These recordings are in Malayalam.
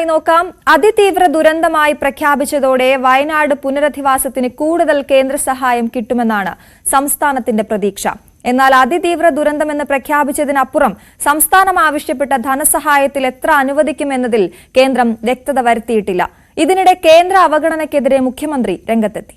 നോക്കാം. അതിതീവ്ര ദുരന്തമായി പ്രഖ്യാപിച്ചതോടെ വയനാട് പുനരധിവാസത്തിന് കൂടുതൽ കേന്ദ്ര സഹായം കിട്ടുമെന്നാണ് സംസ്ഥാനത്തിന്റെ പ്രതീക്ഷ. എന്നാൽ അതിതീവ്ര ദുരന്തമെന്ന് പ്രഖ്യാപിച്ചതിനപ്പുറം സംസ്ഥാനം ആവശ്യപ്പെട്ട ധനസഹായത്തിൽ എത്ര അനുവദിക്കുമെന്നതിൽ കേന്ദ്രം വ്യക്തത വരുത്തിയിട്ടില്ല. ഇതിനിടെ കേന്ദ്ര അവഗണനയ്ക്കെതിരെ മുഖ്യമന്ത്രി രംഗത്തെത്തി.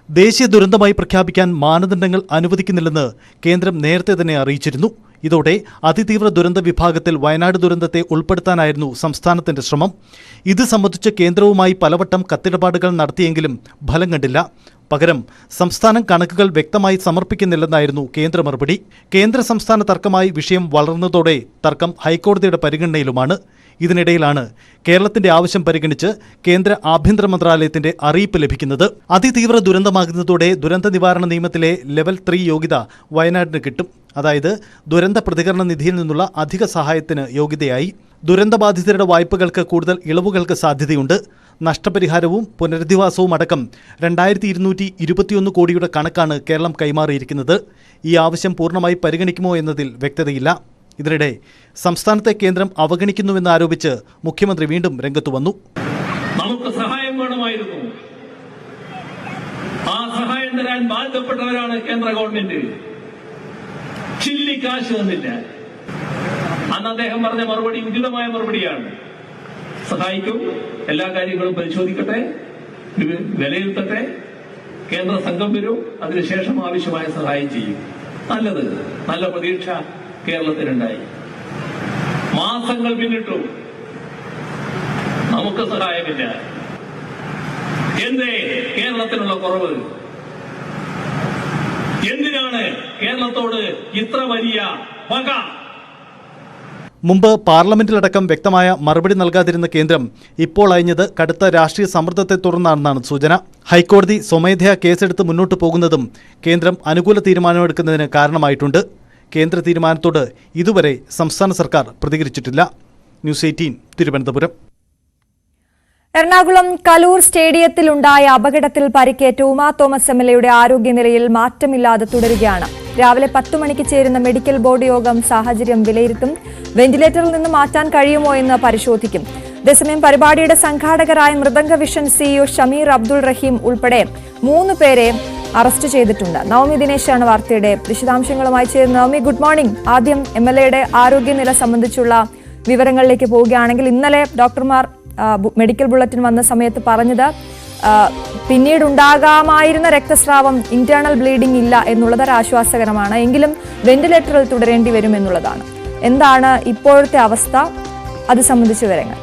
ദേശീയ ദുരന്തമായി പ്രഖ്യാപിക്കാൻ മാനദണ്ഡങ്ങൾ അനുവദിക്കുന്നില്ലെന്ന് കേന്ദ്രം നേരത്തെ തന്നെ അറിയിച്ചിരുന്നു. ഇതോടെ അതിതീവ്ര ദുരന്ത വിഭാഗത്തിൽ വയനാട് ദുരന്തത്തെ ഉൾപ്പെടുത്താനായിരുന്നു സംസ്ഥാനത്തിന്റെ ശ്രമം. ഇത് സംബന്ധിച്ച് കേന്ദ്രവുമായി പലവട്ടം കത്തിടപാടുകൾ നടത്തിയെങ്കിലും ഫലം കണ്ടില്ല. പകരം സംസ്ഥാനം കണക്കുകൾ വ്യക്തമായി സമർപ്പിക്കുന്നില്ലെന്നായിരുന്നു കേന്ദ്ര മറുപടി. കേന്ദ്ര സംസ്ഥാന തർക്കമായി വിഷയം വളർന്നതോടെ തർക്കം ഹൈക്കോടതിയുടെ പരിഗണനയിലുമാണ്. ഇതിനിടയിലാണ് കേരളത്തിന്റെ ആവശ്യം പരിഗണിച്ച് കേന്ദ്ര ആഭ്യന്തര മന്ത്രാലയത്തിന്റെ അറിയിപ്പ് ലഭിക്കുന്നത്. അതിതീവ്ര ദുരന്തമാകുന്നതോടെ ദുരന്ത നിവാരണ നിയമത്തിലെ ലെവൽ 3 യോഗ്യത വയനാടിന് കിട്ടും. അതായത് ദുരന്ത പ്രതികരണ നിധിയിൽ നിന്നുള്ള അധിക സഹായത്തിന് യോഗ്യതയായി. ദുരന്തബാധിതരുടെ വായ്പകൾക്ക് കൂടുതൽ ഇളവുകൾക്ക് സാധ്യതയുണ്ട്. നഷ്ടപരിഹാരവും പുനരധിവാസവും അടക്കം 2221 കോടിയുടെ കണക്കാണ് കേരളം കൈമാറിയിരിക്കുന്നത്. ഈ ആവശ്യം പൂർണ്ണമായി പരിഗണിക്കുമോ എന്നതിൽ വ്യക്തതയില്ല. ഇതിനിടെ സംസ്ഥാനത്തെ കേന്ദ്രം അവഗണിക്കുന്നുവെന്ന് ആരോപിച്ച് മുഖ്യമന്ത്രി വീണ്ടും രംഗത്തു വന്നു. നമുക്ക് സഹായം വേണമായിരുന്നു. ആ സഹായം തരാൻ ബാധ്യപ്പെട്ടവരാണ് കേന്ദ്ര ഗവൺമെന്റ്. ചില്ലിക്കാശ് തന്നില്ല. അന്ന് അദ്ദേഹം പറഞ്ഞ മറുപടി ഉചിതമായ മറുപടിയാണ്. സഹായിക്കും, എല്ലാ കാര്യങ്ങളും പരിശോധിക്കട്ടെ, വിലയിരുത്തട്ടെ, കേന്ദ്ര സംഘം വരും, അതിനുശേഷം ആവശ്യമായ സഹായം ചെയ്യും. നല്ലത്, നല്ല പ്രതീക്ഷ കേരളത്തിനുണ്ടായി. മാസങ്ങൾ പിന്നിട്ടു, നമുക്ക് സഹായമില്ല. എന്തേ കേരളത്തിനുള്ള കുറവ്? എന്തിനാണ് കേരളത്തോട് ഇത്ര വലിയ പക? മുമ്പ് പാർലമെന്റിലടക്കം വ്യക്തമായ മറുപടി നൽകാതിരുന്ന കേന്ദ്രം ഇപ്പോൾ അയഞ്ഞത് കടുത്ത രാഷ്ട്രീയ സമ്മർദ്ദത്തെ തുടർന്നാണെന്നാണ് സൂചന. ഹൈക്കോടതി സ്വമേധയാ കേസെടുത്ത് മുന്നോട്ടു പോകുന്നതും കേന്ദ്രം അനുകൂല തീരുമാനമെടുക്കുന്നതിന് കാരണമായിട്ടുണ്ട്. കേന്ദ്ര തീരുമാനത്തോട് ഇതുവരെ സംസ്ഥാന സർക്കാർ പ്രതികരിച്ചിട്ടില്ല. ന്യൂസ് 18 തിരുവനന്തപുരം. എറണാകുളം കലൂർ സ്റ്റേഡിയത്തിലുണ്ടായ അപകടത്തിൽ പരിക്കേറ്റ ഉമാ തോമസ് എംഎൽഎയുടെ ആരോഗ്യനിലയിൽ മാറ്റമില്ലാതെ തുടരുകയാണ്. രാവിലെ 10 മണിക്ക് ചേരുന്ന മെഡിക്കൽ ബോർഡ് യോഗം സാഹചര്യം വിലയിരുത്തും. വെന്റിലേറ്ററിൽ നിന്ന് മാറ്റാൻ കഴിയുമോ എന്ന് പരിശോധിക്കും. അതേസമയം പരിപാടിയുടെ സംഘാടകരായ മൃദംഗ വിഷൻ സിഇഒ ഷമീർ അബ്ദുൾ റഹീം ഉൾപ്പെടെ 3 പേരെ അറസ്റ്റ് ചെയ്തിട്ടുണ്ട്. നവമി ദിനേശാണ് വാർത്തയുടെ വിശദാംശങ്ങളുമായി ചേരുന്നത്. Navami, good morning. ആദ്യം എംഎൽഎയുടെ ആരോഗ്യനില സംബന്ധിച്ചുള്ള വിവരങ്ങളിലേക്ക് പോവുകയാണെങ്കിൽ, ഇന്നലെ ഡോക്ടർമാർ മെഡിക്കൽ ബുള്ളറ്റിൻ വന്ന സമയത്ത് പറഞ്ഞത് പിന്നീടുണ്ടാകാമായിരുന്ന രക്തസ്രാവം, ഇന്റേണൽ ബ്ലീഡിംഗ് ഇല്ല എന്നുള്ളത് ആശ്വാസകരമാണ്. എങ്കിലും വെന്റിലേറ്ററിൽ തുടരേണ്ടി വരും എന്നുള്ളതാണ്. എന്താണ് ഇപ്പോഴത്തെ അവസ്ഥ? അത് സംബന്ധിച്ച വിവരങ്ങൾ.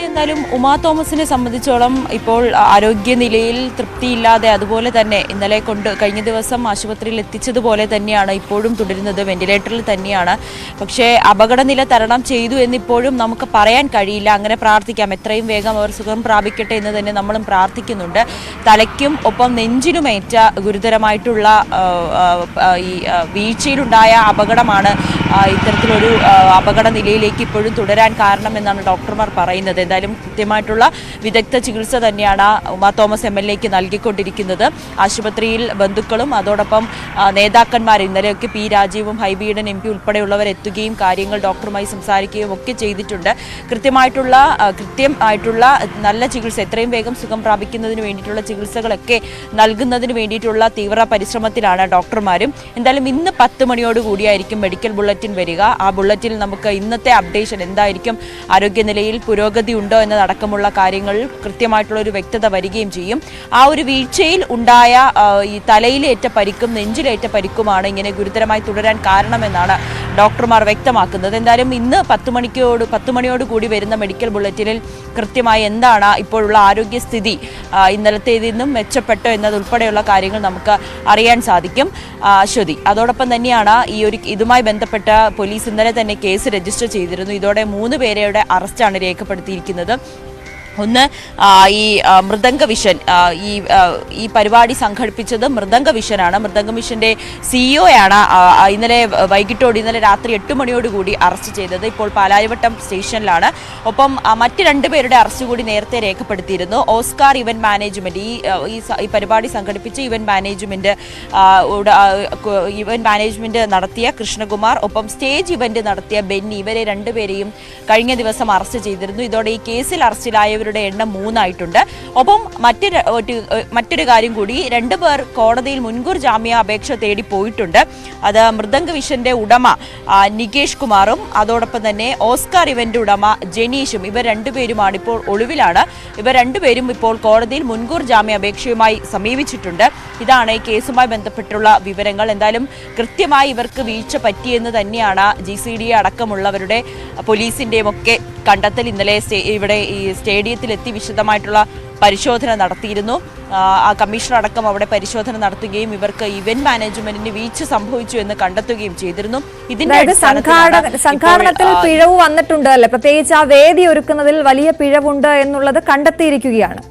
എന്നാലും ഉമാ തോമസിനെ സംബന്ധിച്ചോളം ഇപ്പോൾ ആരോഗ്യനിലയിൽ തൃപ്തിയില്ലാതെ, അതുപോലെ തന്നെ ഇന്നലെ കഴിഞ്ഞ ദിവസം ആശുപത്രിയിൽ എത്തിച്ചതുപോലെ തന്നെയാണ് ഇപ്പോഴും തുടരുന്നത്. വെന്റിലേറ്ററിൽ തന്നെയാണ്. പക്ഷേ അപകടനില തരണം ചെയ്തു എന്നിപ്പോഴും നമുക്ക് പറയാൻ കഴിയില്ല. അങ്ങനെ പ്രാർത്ഥിക്കാം, എത്രയും വേഗം അവർ സുഖം പ്രാപിക്കട്ടെ എന്ന് തന്നെ നമ്മളും പ്രാർത്ഥിക്കുന്നുണ്ട്. തലയ്ക്കും ഒപ്പം നെഞ്ചിനുമേറ്റ ഗുരുതരമായിട്ടുള്ള ഈ വീഴ്ചയിലുണ്ടായ അപകടമാണ് ഇത്തരത്തിലൊരു അപകട നിലയിലേക്ക് ഇപ്പോഴും തുടരാൻ കാരണമെന്നാണ് ഡോക്ടർമാർ പറയുന്നത്. എന്തായാലും കൃത്യമായിട്ടുള്ള വിദഗ്ധ ചികിത്സ തന്നെയാണ് ഉമാ തോമസ് എംഎൽഎക്ക് നൽകിക്കൊണ്ടിരിക്കുന്നത്. ആശുപത്രിയിൽ ബന്ധുക്കളും അതോടൊപ്പം നേതാക്കന്മാർ, ഇന്നലെയൊക്കെ പി രാജീവും ഹൈബി ഈഡൻ MP ഉൾപ്പെടെയുള്ളവർ എത്തുകയും കാര്യങ്ങൾ ഡോക്ടറുമായി സംസാരിക്കുകയും ഒക്കെ ചെയ്തിട്ടുണ്ട്. കൃത്യമായിട്ടുള്ള നല്ല ചികിത്സ, എത്രയും വേഗം സുഖം പ്രാപിക്കുന്നതിന് വേണ്ടിയിട്ടുള്ള ചികിത്സകളൊക്കെ നൽകുന്നതിന് വേണ്ടിയിട്ടുള്ള തീവ്ര പരിശ്രമത്തിലാണ് ഡോക്ടർമാരും. എന്തായാലും ഇന്ന് 10 മണിയോടുകൂടിയായിരിക്കും മെഡിക്കൽ ബുള്ളറ്റിൻ വരിക. ആ ബുള്ളറ്റിൽ നമുക്ക് ഇന്നത്തെ അപ്ഡേഷൻ എന്തായിരിക്കും, ആരോഗ്യനിലയിൽ പുരോഗതി ഉണ്ടോ എന്നതടക്കമുള്ള കാര്യങ്ങൾ കൃത്യമായിട്ടുള്ളൊരു വ്യക്തത വരികയും ചെയ്യും. ആ ഒരു വീഴ്ചയിൽ ഉണ്ടായ ഈ തലയിലേറ്റ പരിക്കും നെഞ്ചിലേറ്റ പരിക്കുമാണ് ഇങ്ങനെ ഗുരുതരമായി തുടരാൻ കാരണമെന്നാണ് ഡോക്ടർമാർ വ്യക്തമാക്കുന്നത്. എന്തായാലും ഇന്ന് 10 മണിയോടുകൂടി വരുന്ന മെഡിക്കൽ ബുള്ളറ്റിനിൽ കൃത്യമായി എന്താണ് ഇപ്പോഴുള്ള ആരോഗ്യസ്ഥിതി, ഇന്നലത്തേതിൽ നിന്നും മെച്ചപ്പെട്ടോ എന്നതുൾപ്പെടെയുള്ള കാര്യങ്ങൾ നമുക്ക് അറിയാൻ സാധിക്കും. ശ്രുതി, അതോടൊപ്പം തന്നെയാണ് ഇതുമായി ബന്ധപ്പെട്ട പോലീസ് ഇന്നലെ തന്നെ കേസ് രജിസ്റ്റർ ചെയ്തിരുന്നു. ഇതോടെ 3 പേരുടെ അറസ്റ്റാണ് രേഖപ്പെടുത്തിയിരിക്കുന്നത്. ഒന്ന് ഈ മൃദംഗ വിഷൻ ഈ പരിപാടി സംഘടിപ്പിച്ചത് മൃദംഗ വിഷനാണ്. മൃദംഗ വിഷന്റെ സിഇഒയാണ് ഇന്നലെ രാത്രി 8 മണിയോടുകൂടി അറസ്റ്റ് ചെയ്തത്. ഇപ്പോൾ പാലാരിവട്ടം സ്റ്റേഷനിലാണ്. ഒപ്പം മറ്റ് 2 പേരുടെ അറസ്റ്റ് കൂടി നേരത്തെ രേഖപ്പെടുത്തിയിരുന്നു. ഓസ്കാർ ഇവന്റ് മാനേജ്മെന്റ് ഈ പരിപാടി സംഘടിപ്പിച്ച ഇവന്റ് മാനേജ്മെന്റ് നടത്തിയ കൃഷ്ണകുമാർ, ഒപ്പം സ്റ്റേജ് ഇവന്റ് നടത്തിയ ബെന്നി, ഇവരെ 2 പേരെയും കഴിഞ്ഞ ദിവസം അറസ്റ്റ് ചെയ്തിരുന്നു. ഇതോടെ ഈ കേസിൽ അറസ്റ്റിലായവരുടെ എണ്ണം 3 ആയിട്ടുണ്ട്. ഒപ്പം മറ്റൊരു കാര്യം കൂടി, 2 പേർ കോടതിയിൽ മുൻകൂർ ജാമ്യാപേക്ഷ തേടി പോയിട്ടുണ്ട്. അത് മൃദംഗ വിഷന്റെ ഉടമ നികേഷ് കുമാറും അതോടൊപ്പം തന്നെ ഓസ്കാർ ഇവന്റ് ഉടമ ജനീഷും, ഇവർ 2 പേരുമാണ് ഇപ്പോൾ ഒളിവിലാണ്. ഇവർ 2 പേരും ഇപ്പോൾ കോടതിയിൽ മുൻകൂർ ജാമ്യാപേക്ഷയുമായി സമീപിച്ചിട്ടുണ്ട്. ഇതാണ് ഈ കേസുമായി ബന്ധപ്പെട്ടുള്ള വിവരങ്ങൾ. എന്തായാലും കൃത്യമായി ഇവർക്ക് വീഴ്ച പറ്റിയെന്ന് തന്നെയാണ് GCDA അടക്കമുള്ളവരുടെ പോലീസിന്റെയും ഒക്കെ കണ്ടെത്തൽ. ഇന്നലെ ഇവിടെ ഈ സ്റ്റേഡിയത്തിലെത്തി വിശദമായിട്ടുള്ള പരിശോധന നടത്തിയിരുന്നു. കമ്മീഷണർ അടക്കം അവിടെ പരിശോധന നടത്തുകയും ഇവർക്ക് ഇവന്റ് മാനേജ്മെന്റിന് വീഴ്ച സംഭവിച്ചു എന്ന് കണ്ടെത്തുകയും ചെയ്തിരുന്നു. ഇതിന്റെ സംഘാടനത്തിൽ പിഴവ് വന്നിട്ടുണ്ട് അല്ലെ? പ്രത്യേകിച്ച് ആ വേദി ഒരുക്കുന്നതിൽ വലിയ പിഴവുണ്ട് എന്നുള്ളത് കണ്ടെത്തിയിരിക്കുകയാണ്.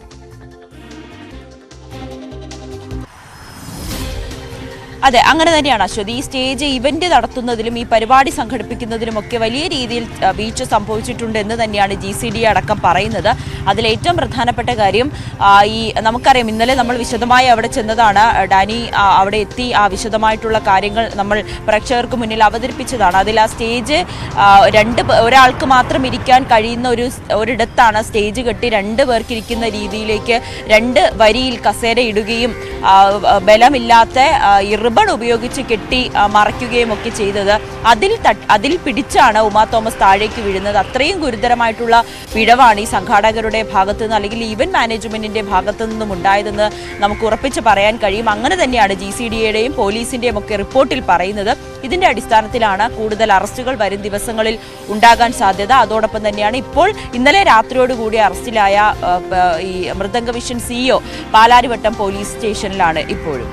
അതെ, അങ്ങനെ തന്നെയാണ് അശ്വതി. ഈ സ്റ്റേജ് ഇവന്റ് നടത്തുന്നതിലും ഈ പരിപാടി സംഘടിപ്പിക്കുന്നതിലുമൊക്കെ വലിയ രീതിയിൽ വീഴ്ച സംഭവിച്ചിട്ടുണ്ട് എന്ന് തന്നെയാണ് GCDA അടക്കം പറയുന്നത്. അതിലേറ്റവും പ്രധാനപ്പെട്ട കാര്യം, നമുക്കറിയാം, ഇന്നലെ നമ്മൾ വിശദമായി അവിടെ ചെന്നതാണ്. ഡാനി അവിടെ എത്തി ആ വിശദമായിട്ടുള്ള കാര്യങ്ങൾ നമ്മൾ പ്രേക്ഷകർക്ക് മുന്നിൽ അവതരിപ്പിച്ചതാണ്. അതിൽ ആ സ്റ്റേജ് ഒരാൾക്ക് മാത്രം ഇരിക്കാൻ കഴിയുന്ന ഒരിടത്താണ് സ്റ്റേജ് കെട്ടി 2 പേർക്ക് ഇരിക്കുന്ന രീതിയിലേക്ക് 2 വരിയിൽ കസേര ഇടുകയും ബലമില്ലാത്ത റിബൺ ഉപയോഗിച്ച് കെട്ടി മറയ്ക്കുകയും ഒക്കെ ചെയ്തത്. അതിൽ പിടിച്ചാണ് ഉമാ തോമസ് താഴേക്ക് വീഴുന്നത്. അത്രയും ഗുരുതരമായിട്ടുള്ള പിഴവാണ് ഈ സംഘാടകരുടെ ഭാഗത്തു നിന്ന് അല്ലെങ്കിൽ ഈവന്റ് മാനേജ്മെന്റിന്റെ ഭാഗത്തു നിന്നും ഉണ്ടായതെന്ന് നമുക്ക് ഉറപ്പിച്ച് പറയാൻ കഴിയും. അങ്ങനെ തന്നെയാണ് GCDAയുടെയും പോലീസിന്റെയും ഒക്കെ റിപ്പോർട്ടിൽ പറയുന്നത്. ഇതിന്റെ അടിസ്ഥാനത്തിലാണ് കൂടുതൽ അറസ്റ്റുകൾ വരും ദിവസങ്ങളിൽ ഉണ്ടാകാൻ സാധ്യത. അതോടൊപ്പം തന്നെയാണ് ഇപ്പോൾ ഇന്നലെ രാത്രിയോടുകൂടി അറസ്റ്റിലായ ഈ മൃദംഗ വിഷൻ CEO പാലാരിവട്ടം പോലീസ് സ്റ്റേഷനിലാണ് ഇപ്പോഴും.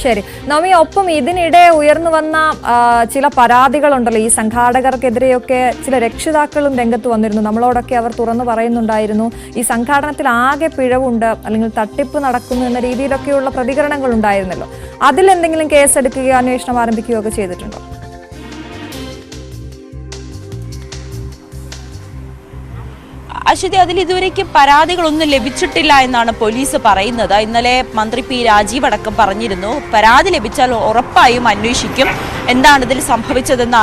ശരി നവമി, ഒപ്പം ഇതിനിടെ ഉയർന്നു വന്ന ചില പരാതികളുണ്ടല്ലോ, ഈ സംഘാടകർക്കെതിരെയൊക്കെ ചില രക്ഷിതാക്കളും രംഗത്ത് വന്നിരുന്നു. നമ്മളോടൊക്കെ അവർ തുറന്നു പറയുന്നുണ്ടായിരുന്നു, ഈ സംഘാടനത്തിൽ ആകെ പിഴവുണ്ട് അല്ലെങ്കിൽ തട്ടിപ്പ് നടക്കുന്നു എന്ന രീതിയിലൊക്കെയുള്ള പ്രതികരണങ്ങൾ ഉണ്ടായിരുന്നല്ലോ. അതിലെന്തെങ്കിലും കേസെടുക്കുകയോ അന്വേഷണം ആരംഭിക്കുകയോ ഒക്കെ ചെയ്തിട്ടുണ്ടോ? അശ്വതി, അതിൽ ഇതുവരേക്കും പരാതികളൊന്നും ലഭിച്ചിട്ടില്ല എന്നാണ് പോലീസ് പറയുന്നത്. ഇന്നലെ മന്ത്രി P. രാജീവ് അടക്കം പറഞ്ഞിരുന്നു, പരാതി ലഭിച്ചാൽ ഉറപ്പായും അന്വേഷിക്കും, എന്താണ് ഇതിൽ സംഭവിച്ചതെന്ന്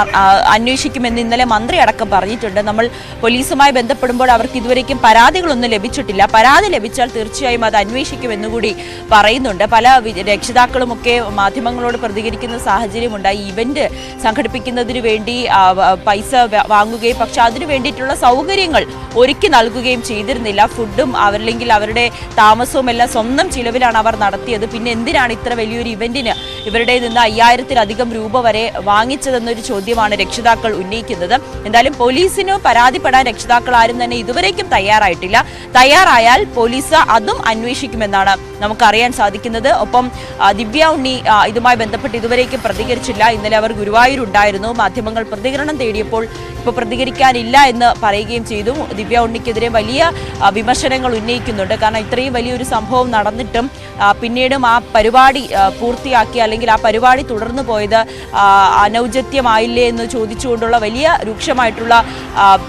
അന്വേഷിക്കുമെന്ന് ഇന്നലെ മന്ത്രി അടക്കം പറഞ്ഞിട്ടുണ്ട്. നമ്മൾ പോലീസുമായി ബന്ധപ്പെടുമ്പോൾ അവർക്ക് ഇതുവരേക്കും പരാതികളൊന്നും ലഭിച്ചിട്ടില്ല. പരാതി ലഭിച്ചാൽ തീർച്ചയായും അത് അന്വേഷിക്കുമെന്നുകൂടി പറയുന്നുണ്ട്. പല രക്ഷിതാക്കളുമൊക്കെ മാധ്യമങ്ങളോട് പ്രതികരിക്കുന്ന സാഹചര്യമുണ്ടായി. ഇവന്റ് സംഘടിപ്പിക്കുന്നതിന് വേണ്ടി പൈസ വാങ്ങുകയും പക്ഷെ അതിനു വേണ്ടിയിട്ടുള്ള സൗകര്യങ്ങൾ ഒരുക്കി നൽകുകയും ചെയ്തിരുന്നില്ല. ഫുഡും അല്ലെങ്കിൽ അവരുടെ താമസവും എല്ലാം സ്വന്തം ചിലവിലാണ് അവർ നടത്തിയത്. പിന്നെ എന്തിനാണ് ഇത്ര വലിയൊരു ഇവന്റിന് ഇവരുടെ നിന്ന് 5000-ലധികം രൂപ വരെ വാങ്ങിച്ചതെന്നൊരു ചോദ്യമാണ് രക്ഷിതാക്കൾ ഉന്നയിക്കുന്നത്. എന്തായാലും പോലീസിന് പരാതിപ്പെടാൻ രക്ഷിതാക്കൾ ആരും തന്നെ ഇതുവരേക്കും തയ്യാറായിട്ടില്ല. തയ്യാറായാൽ പോലീസ് അതും അന്വേഷിക്കുമെന്നാണ് നമുക്കറിയാൻ സാധിക്കുന്നത്. ഒപ്പം ദിവ്യ ഉണ്ണി ഇതുമായി ബന്ധപ്പെട്ട് ഇതുവരേക്കും പ്രതികരിച്ചില്ല. ഇന്നലെ അവർ ഗുരുവായൂരുണ്ടായിരുന്നു. മാധ്യമങ്ങൾ പ്രതികരണം തേടിയപ്പോൾ ഇപ്പോൾ പ്രതികരിക്കാനില്ല എന്ന് പറയുകയും ചെയ്തു. ദിവ്യ ഉണ്ണിക്കെതിരെ വലിയ വിമർശനങ്ങൾ ഉന്നയിക്കുന്നുണ്ട്. കാരണം ഇത്രയും വലിയൊരു സംഭവം നടന്നിട്ടും പിന്നീടും ആ പരിപാടി പൂർത്തിയാക്കി അല്ലെങ്കിൽ ആ പരിപാടി തുടർന്നു പോയത് അനൗചിത്യമായില്ലേ എന്ന് ചോദിച്ചുകൊണ്ടുള്ള വലിയ രൂക്ഷമായിട്ടുള്ള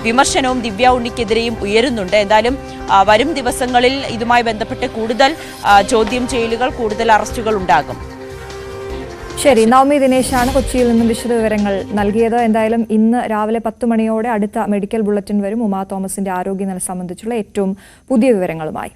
വിമർശനവും ദിവ്യ ഉണ്ണിക്കെതിരെയും ഉയരുന്നുണ്ട്. എന്തായാലും വരും ദിവസങ്ങളിൽ ഇതുമായി ബന്ധപ്പെട്ട് കൂടുതൽ ചോദ്യം ചെയ്യലുകൾ, കൂടുതൽ അറസ്റ്റുകൾ ഉണ്ടാകും. ശരി, നവമി ദിനേശാണ് കൊച്ചിയിൽ നിന്നും വിശദവിവരങ്ങൾ നൽകിയത്. എന്തായാലും ഇന്ന് രാവിലെ 10 മണിയോടെ അടുത്ത മെഡിക്കൽ ബുള്ളറ്റിൻ വരും ഉമാ തോമസിന്റെ ആരോഗ്യനില സംബന്ധിച്ചുള്ള ഏറ്റവും പുതിയ വിവരങ്ങളുമായി.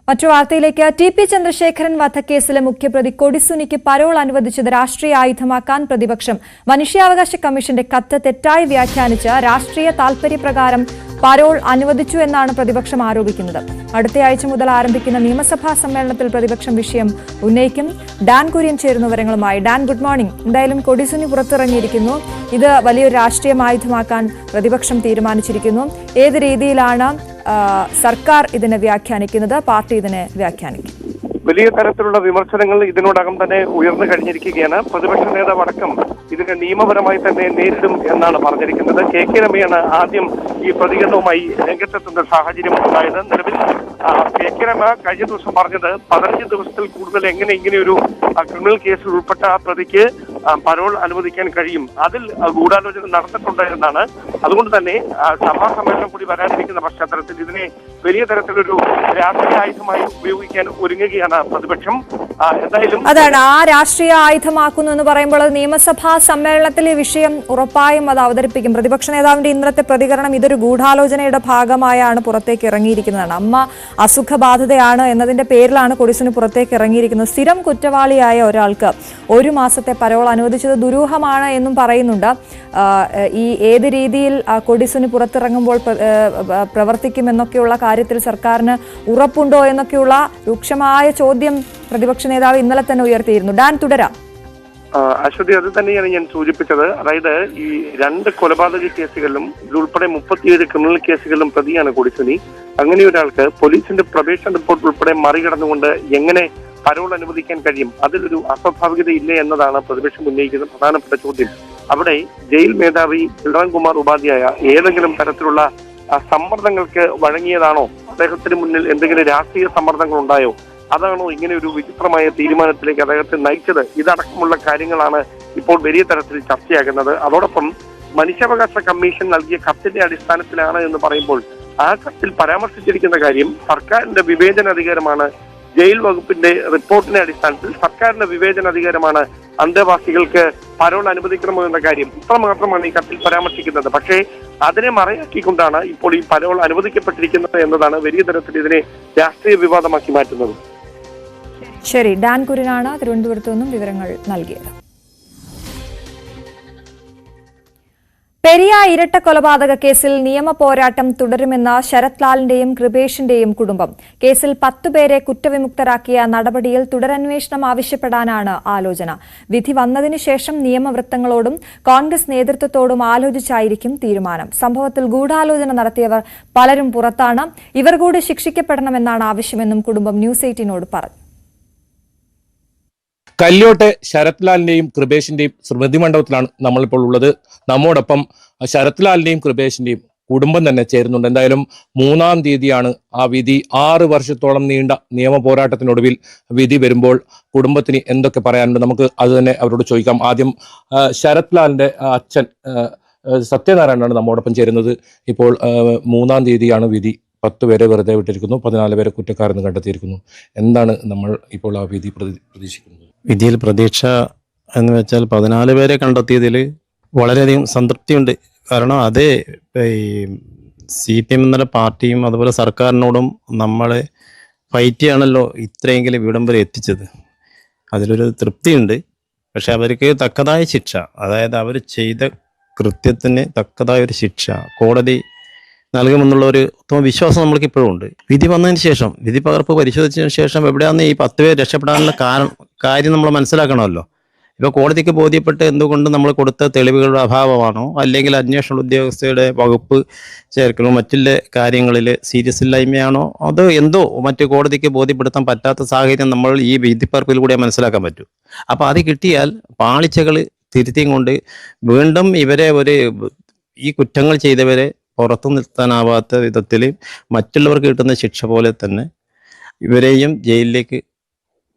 മറ്റു വാർത്തയിലേക്ക്. TP ചന്ദ്രശേഖരൻ വധക്കേസിലെ മുഖ്യപ്രതി കൊടിസുനിക്ക് പരോൾ അനുവദിച്ചത് രാഷ്ട്രീയ ആയുധമാക്കാൻ പ്രതിപക്ഷം. മനുഷ്യാവകാശ കമ്മീഷന്റെ കത്ത് തെറ്റായി വ്യാഖ്യാനിച്ച് രാഷ്ട്രീയ താൽപര്യപ്രകാരം പരോൾ അനുവദിച്ചു എന്നാണ് പ്രതിപക്ഷം ആരോപിക്കുന്നത്. അടുത്തയാഴ്ച മുതൽ ആരംഭിക്കുന്ന നിയമസഭാ സമ്മേളനത്തിൽ പ്രതിപക്ഷം വിഷയം ഉന്നയിക്കും. ഡാൻ കുര്യൻ ചേരുന്ന വിവരങ്ങളുമായി. Dan, good morning. എന്തായാലും കൊടിസുനി പുറത്തിറങ്ങിയിരിക്കുന്നു. ഇത് വലിയൊരു രാഷ്ട്രീയ ആയുധമാക്കാൻ പ്രതിപക്ഷം തീരുമാനിച്ചിരിക്കുന്നു. ഏത് രീതിയിലാണ് സർക്കാർ ഇതിനെ വ്യാഖ്യാനിക്കുന്നത്, പാർട്ടി ഇതിനെ വ്യാഖ്യാനിക്കും? വലിയ തരത്തിലുള്ള വിമർശനങ്ങൾ ഇതിനോടകം തന്നെ ഉയർന്നു കഴിഞ്ഞിരിക്കുകയാണ്. പ്രതിപക്ഷ നേതാവ് അടക്കം ഇതിനെ നിയമപരമായി തന്നെ നേരിടും എന്നാണ് പറഞ്ഞിരിക്കുന്നത്. കെ രമയാണ് ആദ്യം ഈ പ്രതികരണവുമായി രംഗത്തെത്തുന്ന സാഹചര്യം ഉണ്ടായത്. നിലവിൽ കെ രമ കഴിഞ്ഞ ദിവസം പറഞ്ഞത് 15 ദിവസത്തിൽ കൂടുതൽ എങ്ങനെ ഇങ്ങനെയൊരു ക്രിമിനൽ കേസിൽ ഉൾപ്പെട്ട പ്രതിക്ക് പരോൾ അനുവദിക്കാൻ കഴിയും, അതിൽ ഗൂഢാലോചന നടത്തിയിട്ടുണ്ട് എന്നാണ്. അതുകൊണ്ട് തന്നെ സഭാ സമ്മേളനം കൂടി വരാനിരിക്കുന്ന പശ്ചാത്തലത്തിൽ ഇതിനെ വലിയ തരത്തിലൊരു രാഷ്ട്രീയ ആയുധമായി ഉപയോഗിക്കാൻ ഒരുങ്ങുകയാണ് പ്രതിപക്ഷം. എന്തായാലും അതാണ് ആ രാഷ്ട്രീയ ആയുധമാക്കുന്നു എന്ന് പറയുമ്പോൾ നിയമസഭാ സമ്മേളനത്തിലെ വിഷയം ഉറപ്പായും അത് അവതരിപ്പിക്കും. പ്രതിപക്ഷ നേതാവിന്റെ ഇന്നത്തെ പ്രതികരണം ഇതൊരു ഗൂഢാലോചനയുടെ ഭാഗമായാണ് പുറത്തേക്ക് ഇറങ്ങിയിരിക്കുന്നതാണ്. അമ്മ അസുഖബാധിതയാണ് എന്നതിന്റെ പേരിലാണ് കൊടിസുനി പുറത്തേക്ക് ഇറങ്ങിയിരിക്കുന്നത്. സ്ഥിരം കുറ്റവാളിയായ ഒരാൾക്ക് 1 മാസത്തെ പരോൾ അനുവദിച്ചത് ദുരൂഹമാണ് എന്നും പറയുന്നുണ്ട്. ഈ ഏത് രീതിയിൽ കൊടിസുനി പുറത്തിറങ്ങുമ്പോൾ പ്രവർത്തിക്കുമെന്നൊക്കെയുള്ള കാര്യത്തിൽ സർക്കാരിന് ഉറപ്പുണ്ടോ എന്നൊക്കെയുള്ള രൂക്ഷമായ ചോദ്യം പ്രതിപക്ഷ നേതാവ് ഇന്നലെ തന്നെ ഉയർത്തിയിരുന്നു. ഡാൻ, തുടരാം. അശ്വതി, അത് തന്നെയാണ് ഞാൻ സൂചിപ്പിച്ചത്. അതായത് ഈ 2 കൊലപാതക കേസുകളിലും ഇതുൾപ്പെടെ 37 ക്രിമിനൽ കേസുകളിലും പ്രതിയാണ് കൊടിസുനി. അങ്ങനെ ഒരാൾക്ക് പോലീസിന്റെ പ്രൊബേഷൻ റിപ്പോർട്ട് ഉൾപ്പെടെ മറികടന്നുകൊണ്ട് എങ്ങനെ പരോൾ അനുവദിക്കാൻ കഴിയും? അതിലൊരു അസ്വാഭാവികത ഇല്ലേ എന്നതാണ് പ്രതിപക്ഷം ഉന്നയിക്കുന്ന പ്രധാനപ്പെട്ട ചോദ്യം. അവിടെ ജയിൽ മേധാവി ബൽറാംകുമാർ ഉപാധ്യായ ഏതെങ്കിലും തരത്തിലുള്ള സമ്മർദ്ദങ്ങൾക്ക് വഴങ്ങിയതാണോ? അദ്ദേഹത്തിന് മുന്നിൽ എന്തെങ്കിലും രാഷ്ട്രീയ സമ്മർദ്ദങ്ങൾ ഉണ്ടായോ? അതാണോ ഇങ്ങനെ ഒരു വിചിത്രമായ തീരുമാനത്തിലേക്ക് അദ്ദേഹത്തെ നയിച്ചത്? ഇതടക്കമുള്ള കാര്യങ്ങളാണ് ഇപ്പോൾ വലിയ തരത്തിൽ ചർച്ചയാകുന്നത്. അതോടൊപ്പം മനുഷ്യാവകാശ കമ്മീഷൻ നൽകിയ കത്തിന്റെ അടിസ്ഥാനത്തിലാണ് എന്ന് പറയുമ്പോൾ ആ കത്തിൽ പരാമർശിച്ചിരിക്കുന്ന കാര്യം സർക്കാരിന്റെ വിവേചനാധികാരമാണ്. ജയിൽ വകുപ്പിന്റെ റിപ്പോർട്ടിന്റെ അടിസ്ഥാനത്തിൽ സർക്കാരിന്റെ വിവേചനാധികാരമാണ് അന്തേവാസികൾക്ക് പരോൾ അനുവദിക്കണമോ എന്ന കാര്യം ഇത്ര മാത്രമാണ് ഈ കത്തിൽ പരാമർശിക്കുന്നത്. പക്ഷേ അതിനെ മറയാക്കിക്കൊണ്ടാണ് ഇപ്പോൾ ഈ പരോൾ അനുവദിക്കപ്പെട്ടിരിക്കുന്നത് എന്നതാണ് വലിയ തരത്തിൽ ഇതിനെ രാഷ്ട്രീയ വിവാദമാക്കി മാറ്റുന്നത്. ശരി, ഡാൻ കുര്യനാണ് തിരുവനന്തപുരത്തു നിന്നും വിവരങ്ങൾ നൽകിയത്. പെരിയ ഇരട്ട കൊലപാതക കേസിൽ നിയമ പോരാട്ടം തുടരുമെന്ന ശരത് ലാലിന്റെയും കൃപേഷിന്റെയും കുടുംബം. കേസിൽ 10 പേരെ കുറ്റവിമുക്തരാക്കിയ നടപടിയിൽ തുടരന്വേഷണം ആവശ്യപ്പെടാനാണ് ആലോചന. വിധി വന്നതിനു ശേഷം നിയമവൃത്തങ്ങളോടും കോൺഗ്രസ് നേതൃത്വത്തോടും ആലോചിച്ചായിരിക്കും തീരുമാനം. സംഭവത്തിൽ ഗൂഢാലോചന നടത്തിയവർ പലരും പുറത്താണ്. ഇവർ കൂടി ശിക്ഷിക്കപ്പെടണമെന്നാണ് ആവശ്യമെന്നും കുടുംബം ന്യൂസ് 18നോട് പറഞ്ഞു. കല്യോട്ടെ ശരത് ലാലിന്റെയും കൃപേഷിന്റെയും സ്മൃതി മണ്ഡപത്തിലാണ് നമ്മളിപ്പോൾ ഉള്ളത്. നമ്മോടൊപ്പം ശരത് ലാലിന്റെയും കൃപേഷിന്റെയും കുടുംബം തന്നെ ചേരുന്നുണ്ട്. എന്തായാലും 3-ാം തീയതിയാണ് ആ വിധി. 6 വർഷത്തോളം നീണ്ട നിയമ പോരാട്ടത്തിനൊടുവിൽ വിധി വരുമ്പോൾ കുടുംബത്തിന് എന്തൊക്കെ പറയാനുണ്ട് നമുക്ക് അത് തന്നെ അവരോട് ചോദിക്കാം. ആദ്യം ശരത് ലാലിന്റെ അച്ഛൻ സത്യനാരായണനാണ് നമ്മോടൊപ്പം ചേരുന്നത്. ഇപ്പോൾ 3-ാം തീയതിയാണ് വിധി. 10 പേരെ വെറുതെ വിട്ടിരിക്കുന്നു, 14 പേരെ കുറ്റക്കാരെന്ന് കണ്ടെത്തിയിരിക്കുന്നു. എന്താണ് നമ്മൾ ഇപ്പോൾ ആ വിധി പ്രതീക്ഷിക്കുന്നത്? വിധിയിൽ പ്രതീക്ഷ എന്ന് വെച്ചാൽ 14 പേരെ കണ്ടെത്തിയതിൽ വളരെയധികം സംതൃപ്തിയുണ്ട്. കാരണം അത് ഈ CPM എന്ന പാർട്ടിയും അതുപോലെ സർക്കാരിനോടും നമ്മളെ ഫൈറ്റ് ചെയ്യാണല്ലോ ഇത്രയെങ്കിലും ഇവിടം വരെ എത്തിച്ചത്. അതിലൊരു തൃപ്തിയുണ്ട്. പക്ഷെ അവർക്ക് തക്കതായ ശിക്ഷ, അതായത് അവർ ചെയ്ത കൃത്യത്തിന് തക്കതായ ഒരു ശിക്ഷ കോടതി നൽകുമെന്നുള്ള ഒരു ഉത്തമ വിശ്വാസം നമ്മൾക്ക് ഇപ്പോഴും ഉണ്ട്. വിധി വന്നതിന് ശേഷം, വിധി പകർപ്പ് പരിശോധിച്ചതിന് ശേഷം എവിടെയാണെന്ന് ഈ 10 പേർ രക്ഷപ്പെടാനുള്ള കാര്യം നമ്മൾ മനസ്സിലാക്കണമല്ലോ. ഇപ്പോൾ കോടതിക്ക് ബോധ്യപ്പെട്ട് എന്തുകൊണ്ട് നമ്മൾ കൊടുത്ത തെളിവുകളുടെ അഭാവമാണോ, അല്ലെങ്കിൽ അന്വേഷണ ഉദ്യോഗസ്ഥയുടെ വകുപ്പ് ചേർക്കലോ മറ്റുള്ള കാര്യങ്ങളിൽ സീരിയസ് ഇല്ലായ്മയാണോ, അത് എന്തോ മറ്റു കോടതിക്ക് ബോധ്യപ്പെടുത്താൻ പറ്റാത്ത സാഹചര്യം നമ്മൾ ഈ വിധിപ്പകർപ്പിലൂടെ മനസ്സിലാക്കാൻ പറ്റും. അപ്പോൾ അത് കിട്ടിയാൽ പാളിച്ചകൾ തിരുത്തിയും കൊണ്ട് വീണ്ടും ഇവരെ ഈ കുറ്റങ്ങൾ ചെയ്തവരെ പുറത്തു നിർത്താനാവാത്ത വിധത്തിൽ മറ്റുള്ളവർക്ക് കിട്ടുന്ന ശിക്ഷ പോലെ തന്നെ ഇവരെയും ജയിലിലേക്ക്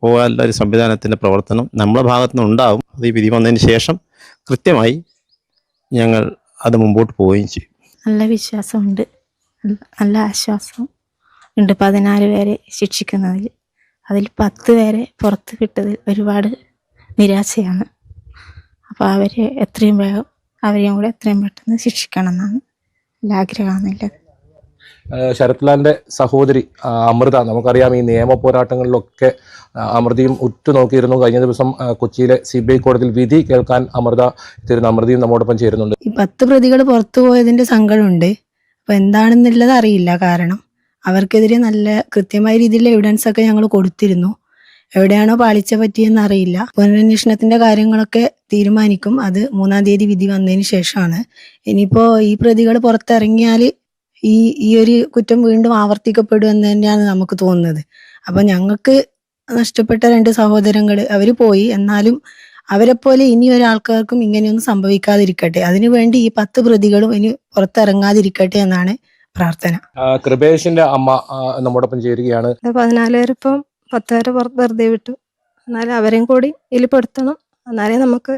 പോകാനുള്ള ഒരു സംവിധാനത്തിൻ്റെ പ്രവർത്തനം നമ്മുടെ ഭാഗത്തു നിന്ന് ഉണ്ടാവും. അത് ഈ വിധി വന്നതിന് ശേഷം കൃത്യമായി ഞങ്ങൾ അത് മുമ്പോട്ട് പോവുകയും ചെയ്യും. നല്ല വിശ്വാസമുണ്ട്, നല്ല ആശ്വാസം ഉണ്ട്. 14 പേരെ ശിക്ഷിക്കുന്നതിൽ, അതിൽ 10 പേരെ പുറത്ത് വിട്ടതിൽ ഒരുപാട് നിരാശയാണ്. അപ്പോൾ അവരെ എത്രയും വേഗം അവരെയും കൂടെ എത്രയും പെട്ടെന്ന് ശിക്ഷിക്കണം എന്നാണ് ആഗ്രഹമാണുള്ളത്. ശരത് ലാലിന്റെ സഹോദരി അമൃത, നമുക്കറിയാം ഈ നിയമ പോരാട്ടങ്ങളിലൊക്കെ അമൃതയും ഉറ്റുനോക്കിയിരുന്നു. കഴിഞ്ഞ ദിവസം കൊച്ചിയിലെ CBI കോടതിയിൽ വിധി കേൾക്കാൻ അമൃതയും നമ്മോടൊപ്പം ചേരുന്നുണ്ട്. ഈ 10 പ്രതികൾ പുറത്തു പോയതിന്റെ സങ്കടമുണ്ട്. അപ്പോൾ എന്താണെന്നുള്ളത് അറിയില്ല. കാരണം അവർക്കെതിരെ നല്ല കൃത്യമായ രീതിയിലുള്ള എവിഡൻസ് ഒക്കെ ഞങ്ങൾ കൊടുത്തിരുന്നു. എവിടെയാണോ പാളിച്ച പറ്റിയെന്ന് അറിയില്ല. പുനരന്വേഷണത്തിന്റെ കാര്യങ്ങളൊക്കെ തീരുമാനിക്കും. അത് 3-ാം തീയതി വിധി വന്നതിന് ശേഷമാണ്. ഇനിയിപ്പോ ഈ പ്രതികൾ പുറത്തിറങ്ങിയാൽ ഈ ഒരു കുറ്റം വീണ്ടും ആവർത്തിക്കപ്പെടും എന്ന് തന്നെയാണ് നമുക്ക് തോന്നുന്നത്. അപ്പൊ ഞങ്ങൾക്ക് നഷ്ടപ്പെട്ട 2 സഹോദരങ്ങൾ അവർ പോയി. എന്നാലും അവരെപ്പോലെ ഇനി ഒരാൾക്കാർക്കും ഇങ്ങനെയൊന്നും സംഭവിക്കാതിരിക്കട്ടെ. അതിനുവേണ്ടി ഈ 10 പ്രതികളും ഇനി പുറത്തിറങ്ങാതിരിക്കട്ടെ എന്നാണ് പ്രാർത്ഥന. കൃപേഷിന്റെ അമ്മ നമ്മോടൊപ്പം ചേരുകയാണ്. 14 പേര് ഇപ്പം 10 പേരെ വെറുതെ വിട്ടു. എന്നാലും അവരെയും കൂടി ഇതിൽ പെടുത്തണം. എന്നാലേ നമുക്ക്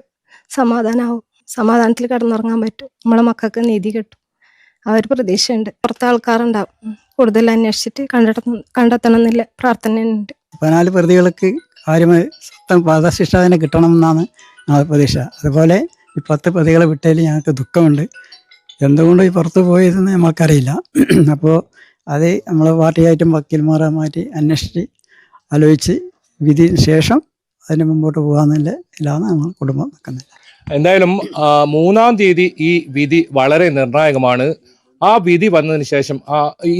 സമാധാനമാവും. സമാധാനത്തിൽ കിടന്നുറങ്ങാൻ പറ്റും. നമ്മളെ മക്കൾക്ക് നീതി കിട്ടും. ആ ഒരു പ്രതീക്ഷയുണ്ട്. പുറത്തെ ആൾക്കാരുണ്ടാവും. കൂടുതൽ അന്വേഷിച്ചിട്ട് കണ്ടെത്തണം എന്നില്ല പ്രാർത്ഥനയുണ്ട്. 14 പ്രതികൾക്ക് കാര്യമായി വധശിക്ഷ തന്നെ കിട്ടണമെന്നാണ് ഞങ്ങളുടെ പ്രതീക്ഷ. അതുപോലെ ഈ 10 പ്രതികളെ വിട്ടതിൽ ഞങ്ങൾക്ക് ദുഃഖമുണ്ട്. എന്തുകൊണ്ട് ഈ പുറത്ത് പോയതെന്ന് നമ്മൾക്കറിയില്ല. അപ്പോൾ അത് നമ്മൾ പാർട്ടിയായിട്ടും വക്കീൽമാരുമായിട്ട് അന്വേഷിച്ച് ആലോചിച്ച് വിധിന് ശേഷം അതിന് മുമ്പോട്ട് പോകാമെന്നില്ല ഇല്ലാന്ന് നമ്മൾ കുടുംബം നിൽക്കുന്നില്ല. എന്തായാലും 3-ാം തീയതി ഈ വിധി വളരെ നിർണായകമാണ്. ആ വിധി വന്നതിന് ശേഷം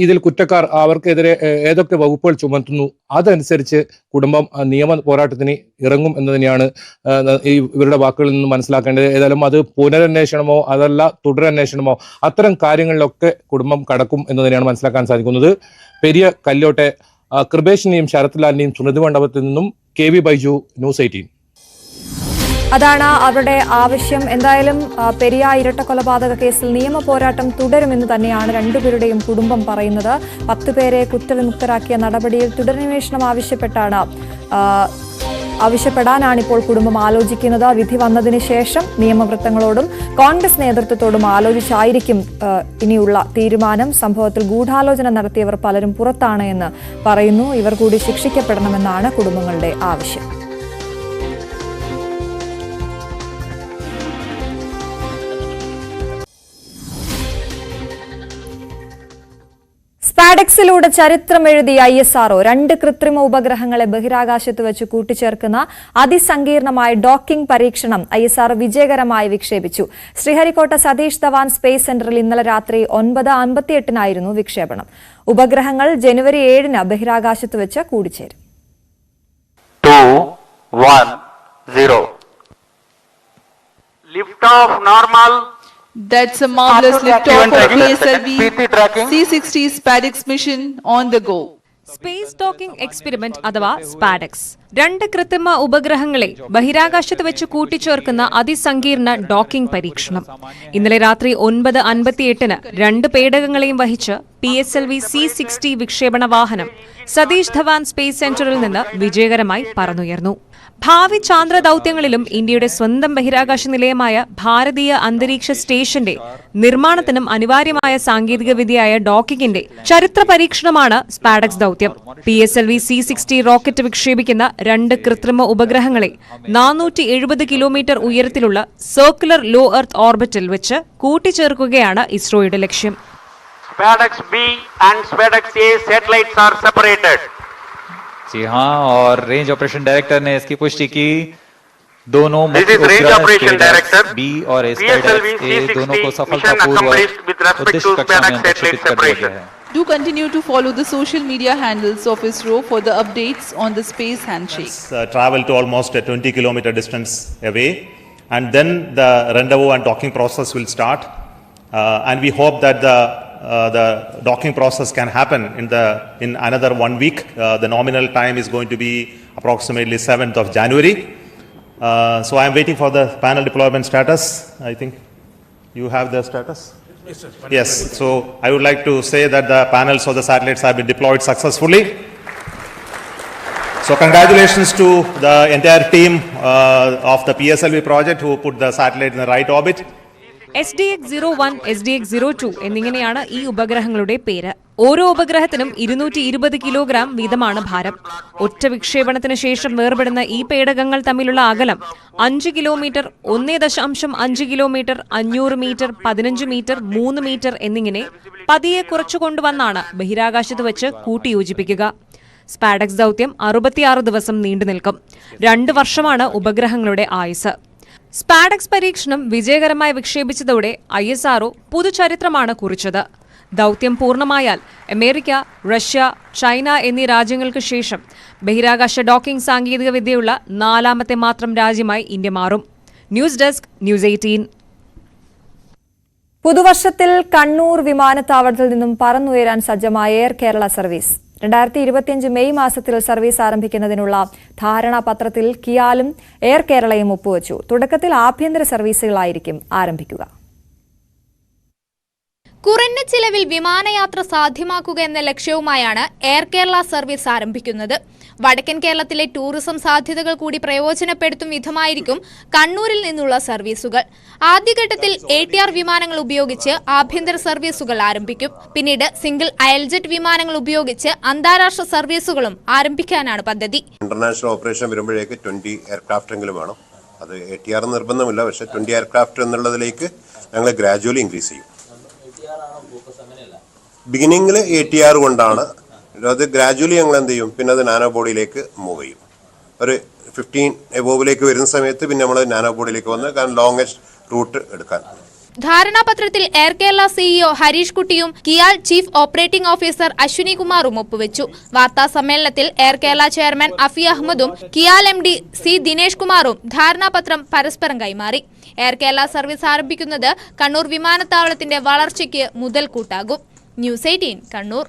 ഇതിൽ കുറ്റക്കാർ അവർക്കെതിരെ ഏതൊക്കെ വകുപ്പുകൾ ചുമത്തുന്നു അതനുസരിച്ച് കുടുംബം നിയമ പോരാട്ടത്തിന് ഇറങ്ങും എന്ന് തന്നെയാണ് ഇവരുടെ വാക്കുകളിൽ നിന്ന് മനസ്സിലാക്കേണ്ടത്. ഏതായാലും അത് പുനരന്വേഷണമോ അതല്ല തുടരന്വേഷണമോ അത്തരം കാര്യങ്ങളിലൊക്കെ കുടുംബം കടക്കും എന്ന് തന്നെയാണ് മനസ്സിലാക്കാൻ സാധിക്കുന്നത്. പെരിയ കല്യോട്ടെ കൃപേഷിനെയും ശരത്ലാലിനെയും സ്മൃതി മണ്ഡപത്തിൽ നിന്നും KV ബൈജു, ന്യൂസ് 18. അതാണ് അവരുടെ ആവശ്യം. എന്തായാലും പെരിയ ഇരട്ട കൊലപാതക കേസിൽ നിയമ പോരാട്ടം തുടരുമെന്ന് തന്നെയാണ് രണ്ടുപേരുടെയും കുടുംബം പറയുന്നത്. 10 പേരെ കുറ്റവിമുക്തരാക്കിയ നടപടിയിൽ തുടരന്വേഷണം ആവശ്യപ്പെടാനാണ് ഇപ്പോൾ കുടുംബം ആലോചിക്കുന്നത്. വിധി വന്നതിന് ശേഷം നിയമവൃത്തങ്ങളോടും കോൺഗ്രസ് നേതൃത്വത്തോടും ആലോചിച്ചായിരിക്കും ഇനിയുള്ള തീരുമാനം. സംഭവത്തിൽ ഗൂഢാലോചന നടത്തിയവർ പലരും പുറത്താണ് എന്ന് പറയുന്നു. ഇവർ കൂടി ശിക്ഷിക്കപ്പെടണമെന്നാണ് കുടുംബങ്ങളുടെ ആവശ്യം. സ്പാഡെക്സിലൂടെ ചരിത്രമെഴുതിയ ISRO 2 കൃത്രിമ ഉപഗ്രഹങ്ങളെ ബഹിരാകാശത്ത് വെച്ച് കൂട്ടിച്ചേർക്കുന്ന അതിസങ്കീർണമായ ഡോക്കിംഗ് പരീക്ഷണം ISRO വിജയകരമായി വിക്ഷേപിച്ചു. ശ്രീഹരിക്കോട്ട സതീഷ് ധവാൻ സ്പേസ് സെന്ററിൽ ഇന്നലെ രാത്രി 9:58 വിക്ഷേപണം. ഉപഗ്രഹങ്ങൾ ജനുവരി 7 ബഹിരാകാശത്ത് വെച്ച് കൂടിച്ചേരും. 2, 1, 0. Lift off normal. That's a marvelous liftoff of PSLV C-60 SpaceX mission on the go. Space docking experiment അഥവാ സ്പാഡെക്സ് 2 കൃത്രിമ ഉപഗ്രഹങ്ങളെ ബഹിരാകാശത്ത് വെച്ച് കൂട്ടിച്ചേർക്കുന്ന അതിസങ്കീർണ ഡോക്കിംഗ് പരീക്ഷണം. ഇന്നലെ രാത്രി 9:58 2 പേടകങ്ങളെയും വഹിച്ച് PSLV C-60 വിക്ഷേപണ വാഹനം സതീഷ് ധവാൻ സ്പേസ് സെന്ററിൽ നിന്ന് വിജയകരമായി പറന്നുയർന്നു. ഭാവി ചാന്ദ്ര ദൌത്യങ്ങളിലും ഇന്ത്യയുടെ സ്വന്തം ബഹിരാകാശ നിലയമായ ഭാരതീയ അന്തരീക്ഷ സ്റ്റേഷന്റെ നിർമ്മാണത്തിനും അനിവാര്യമായ സാങ്കേതിക വിദ്യയായ ഡോക്കിംഗിന്റെ ചരിത്ര പരീക്ഷണമാണ് സ്പാഡെക്സ് ദൌത്യം. PSLV C-60 റോക്കറ്റ് വിക്ഷേപിക്കുന്ന 2 കൃത്രിമ ഉപഗ്രഹങ്ങളെ 470 കിലോമീറ്റർ ഉയരത്തിലുള്ള സർക്കുലർ ലോ എർത്ത് ഓർബിറ്റിൽ വെച്ച് കൂട്ടിച്ചേർക്കുകയാണ് ഇസ്രോയുടെ ലക്ഷ്യം. SpaceX B and SpaceX A satellites are separated. जी हाँ, और रेंज ऑपरेशन डायरेक्टर ने इसकी पुष्टि की. दोनों मुख्य उपग्रह B और SpaceX A दोनों को सफलतापूर्वक उद्देश्य कक्षा में प्रक्षेपित कर दिया गया है. Do continue to follow the social media handles of ISRO for the updates on the space handshake. Travel to almost a 20 kilometer distance away, and then the rendezvous and docking process will start, and we hope that the docking process can happen in another 1 week. The nominal time is going to be approximately 7th of January. So I am waiting for the panel deployment status. I think you have the status? Yes. So I would like to say that the panels of the satellites have been deployed successfully. So congratulations to the entire team of the PSLV project who put the satellite in the right orbit. SDX-01, SDX-02 എന്നിങ്ങനെയാണ് ഈ ഉപഗ്രഹങ്ങളുടെ പേര്. ഓരോ ഉപഗ്രഹത്തിനും 220 കിലോഗ്രാം വീതമാണ് ഭാരം. ഒറ്റ വിക്ഷേപണത്തിന് ശേഷം വേർപെടുന്ന ഈ പേടകങ്ങൾ തമ്മിലുള്ള അകലം 5 kilometre, 1.5 kilometre, 500 metre, 15 metre, 3 metre എന്നിങ്ങനെ പതിയെ കുറച്ചുകൊണ്ടുവന്നാണ് ബഹിരാകാശത്ത് വെച്ച് കൂട്ടിയോജിപ്പിക്കുക. സ്പാഡെക്സ് ദൌത്യം 66 ദിവസം നീണ്ടുനിൽക്കും. 2 വർഷമാണ് ഉപഗ്രഹങ്ങളുടെ ആയുസ്. സ്പാഡെക്സ് പരീക്ഷണം വിജയകരമായി വിക്ഷേപിച്ചതോടെ ISRO പുതുചരിത്രമാണ് കുറിച്ചത്. ദൌത്യം പൂർണ്ണമായാൽ അമേരിക്ക, റഷ്യ, ചൈന എന്നീ രാജ്യങ്ങൾക്ക് ശേഷം ബഹിരാകാശ ഡോക്കിംഗ് സാങ്കേതിക വിദ്യയുള്ള 4ാമത്തെ മാത്രം രാജ്യമായി ഇന്ത്യ മാറും. News desk, news 18. പുതുവർഷത്തിൽ കണ്ണൂർ വിമാനത്താവളത്തിൽ നിന്നും പറന്നുയരാൻ സജ്ജമായ എയർ കേരള സർവീസ് 2025 മെയ് മാസത്തിൽ സർവീസ് ആരംഭിക്കുന്നതിനുള്ള ധാരണാപത്രത്തിൽ കിയാലും എയർ കേരളയും ഒപ്പുവച്ചു. തുടക്കത്തിൽ ആഭ്യന്തര സർവീസുകളായിരിക്കും ആരംഭിക്കുക. കുറഞ്ഞ ചിലവിൽ വിമാനയാത്ര സാധ്യമാക്കുക എന്ന ലക്ഷ്യവുമായാണ് എയർ കേരള സർവീസ് ആരംഭിക്കുന്നത്. വടക്കൻ കേരളത്തിലെ ടൂറിസം സാധ്യതകൾ കൂടി പ്രയോജനപ്പെടുത്തും വിധമായിരിക്കും കണ്ണൂരിൽ നിന്നുള്ള സർവീസുകൾ. ആദ്യഘട്ടത്തിൽ ATR വിമാനങ്ങൾ ഉപയോഗിച്ച് ആഭ്യന്തര സർവീസുകൾ ആരംഭിക്കും. പിന്നീട് സിംഗിൾ അയൽജെറ്റ് വിമാനങ്ങൾ ഉപയോഗിച്ച് അന്താരാഷ്ട്ര സർവീസുകളും ആരംഭിക്കാനാണ് പദ്ധതി. ഇന്റർനാഷണൽ ഓപ്പറേഷൻ വരുമ്പോഴേക്ക് 20 എയർക്രാഫ്റ്റ് എങ്കിലും വേണം. അത് ATR നിർബന്ധമില്ല, പക്ഷേ 20 എയർക്രാഫ്റ്റ് എന്നുള്ളതിലേക്ക് ഞങ്ങൾ ഗ്രാജുവലി ഇൻക്രീസ് ചെയ്യും. ബിഗിനിങ്ങിൽ ATR കൊണ്ടാണ്, അത് ഗ്രാജുവലി ഞങ്ങൾ എന്ത് ചെയ്യും, പിന്നെ അത് നാനോ ബോഡിയിലേക്ക് മൂവ് ചെയ്യും. ഒരു 15 എബോവിലേക്ക് വരുന്ന സമയത്ത് പിന്നെ നമ്മൾ നാനോ ബോഡിയിലേക്ക് വന്ന് ലോങ്ങസ്റ്റ് റൂട്ട് എടുക്കാൻ. ധാരണാപത്രത്തിൽ എയർ കേരള CEO ഹരീഷ് കുട്ടിയും കിയാൽ ചീഫ് ഓപ്പറേറ്റിംഗ് ഓഫീസർ അശ്വിനി കുമാറും ഒപ്പുവെച്ചു. വാർത്താ സമ്മേളനത്തിൽ എയർ കേരള ചെയർമാൻ അഫി അഹമ്മദും കിയാൽ MD C ദിനേഷ് കുമാറും ധാരണാപത്രം പരസ്പരം കൈമാറി. എയർ കേരള സർവീസ് ആരംഭിക്കുന്നത് കണ്ണൂർ വിമാനത്താവളത്തിന്റെ വളർച്ചയ്ക്ക് മുതൽക്കൂട്ടാകും. ന്യൂസ് 18 കണ്ണൂർ.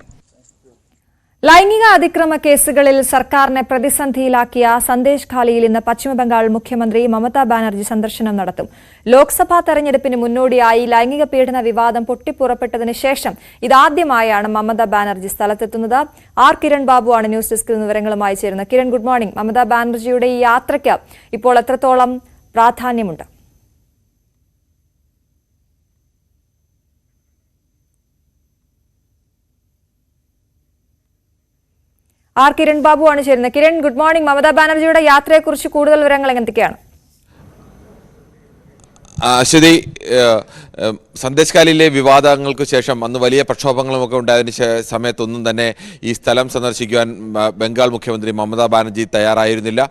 ലൈംഗിക അതിക്രമ കേസുകളിൽ സർക്കാരിനെ പ്രതിസന്ധിയിലാക്കിയ സന്ദേശ് ഖാലിയിൽ ഇന്ന് പശ്ചിമബംഗാൾ മുഖ്യമന്ത്രി മമതാ ബാനർജി സന്ദർശനം നടത്തും. ലോക്സഭാ തെരഞ്ഞെടുപ്പിന് മുന്നോടിയായി ലൈംഗിക പീഡന വിവാദം പൊട്ടിപ്പുറപ്പെട്ടതിന് ശേഷം ഇതാദ്യമായാണ് മമതാ ബാനർജി സ്ഥലത്തെത്തുന്നത്. കിരൺ ബാബു ആണ് ന്യൂസ് ഡെസ്കിൽ നിന്ന് വിവരങ്ങളുമായി ചേരുന്നത്. Kiran, good morning. മമതാ ബാനർജിയുടെ ഈ യാത്രയ്ക്ക് ഇപ്പോൾ എത്രത്തോളം പ്രാധാന്യമുണ്ട്? കിരൺ ബാബു ആണ് ചേരുന്നത്. Kiran, good morning. മമതാ ബാനർജിയുടെ യാത്രയെക്കുറിച്ച് കൂടുതൽ വിവരങ്ങൾ എന്തൊക്കെയാണ്? അശ്വതി, സന്ദേശ് ഖാലിയിലെ വിവാദങ്ങൾക്ക് ശേഷം അന്ന് വലിയ പ്രക്ഷോഭങ്ങളുമൊക്കെ ഉണ്ടായതിനു സമയത്തൊന്നും തന്നെ ഈ സ്ഥലം സന്ദർശിക്കുവാൻ ബംഗാൾ മുഖ്യമന്ത്രി മമതാ ബാനർജി തയ്യാറായിരുന്നില്ല.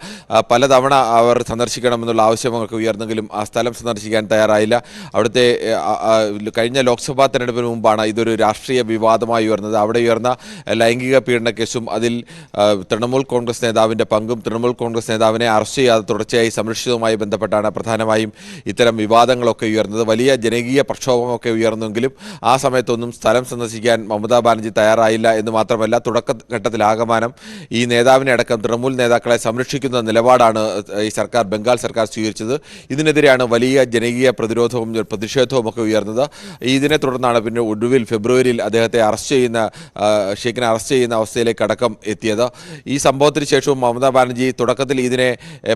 പലതവണ അവർ സന്ദർശിക്കണമെന്നുള്ള ആവശ്യമൊക്കെ ഉയർന്നെങ്കിലും ആ സ്ഥലം സന്ദർശിക്കാൻ തയ്യാറായില്ല. അവിടുത്തെ കഴിഞ്ഞ ലോക്സഭാ തെരഞ്ഞെടുപ്പിന് മുമ്പാണ് ഇതൊരു രാഷ്ട്രീയ വിവാദമായി ഉയർന്നത്. അവിടെ ഉയർന്ന ലൈംഗിക പീഡന കേസും അതിൽ തൃണമൂൽ കോൺഗ്രസ് നേതാവിൻ്റെ പങ്കും, തൃണമൂൽ കോൺഗ്രസ് നേതാവിനെ അറസ്റ്റ് ചെയ്യാതെ തുടർച്ചയായി സംരക്ഷിച്ചതുമായി ബന്ധപ്പെട്ടാണ് പ്രധാനമായും ഇത്തരം വിവാദങ്ങളൊക്കെ ഉയർന്നത്. വലിയ ജനകീയ പ്രക്ഷോഭമൊക്കെ ഉയർന്നെങ്കിലും ആ സമയത്തൊന്നും സ്ഥലം സന്ദർശിക്കാൻ മമതാ ബാനർജി തയ്യാറായില്ല എന്ന് മാത്രമല്ല, തുടക്കഘട്ടത്തിലാകമാനം ഈ നേതാവിനെ അടക്കം തൃണമൂൽ നേതാക്കളെ സംരക്ഷിക്കുന്ന നിലപാടാണ് ഈ സർക്കാർ, ബംഗാൾ സർക്കാർ സ്വീകരിച്ചത്. ഇതിനെതിരെയാണ് വലിയ ജനകീയ പ്രതിരോധവും പ്രതിഷേധവും ഒക്കെ ഉയർന്നത്. ഇതിനെ തുടർന്നാണ് പിന്നെ ഒടുവിൽ ഫെബ്രുവരിയിൽ അദ്ദേഹത്തെ ഷെയ്ഖിനെ അറസ്റ്റ് ചെയ്യുന്ന അവസ്ഥയിലേക്ക് അടക്കം എത്തിയത്. ഈ സംഭവത്തിന് ശേഷവും മമതാ ബാനർജി തുടക്കത്തിൽ ഇതിനെ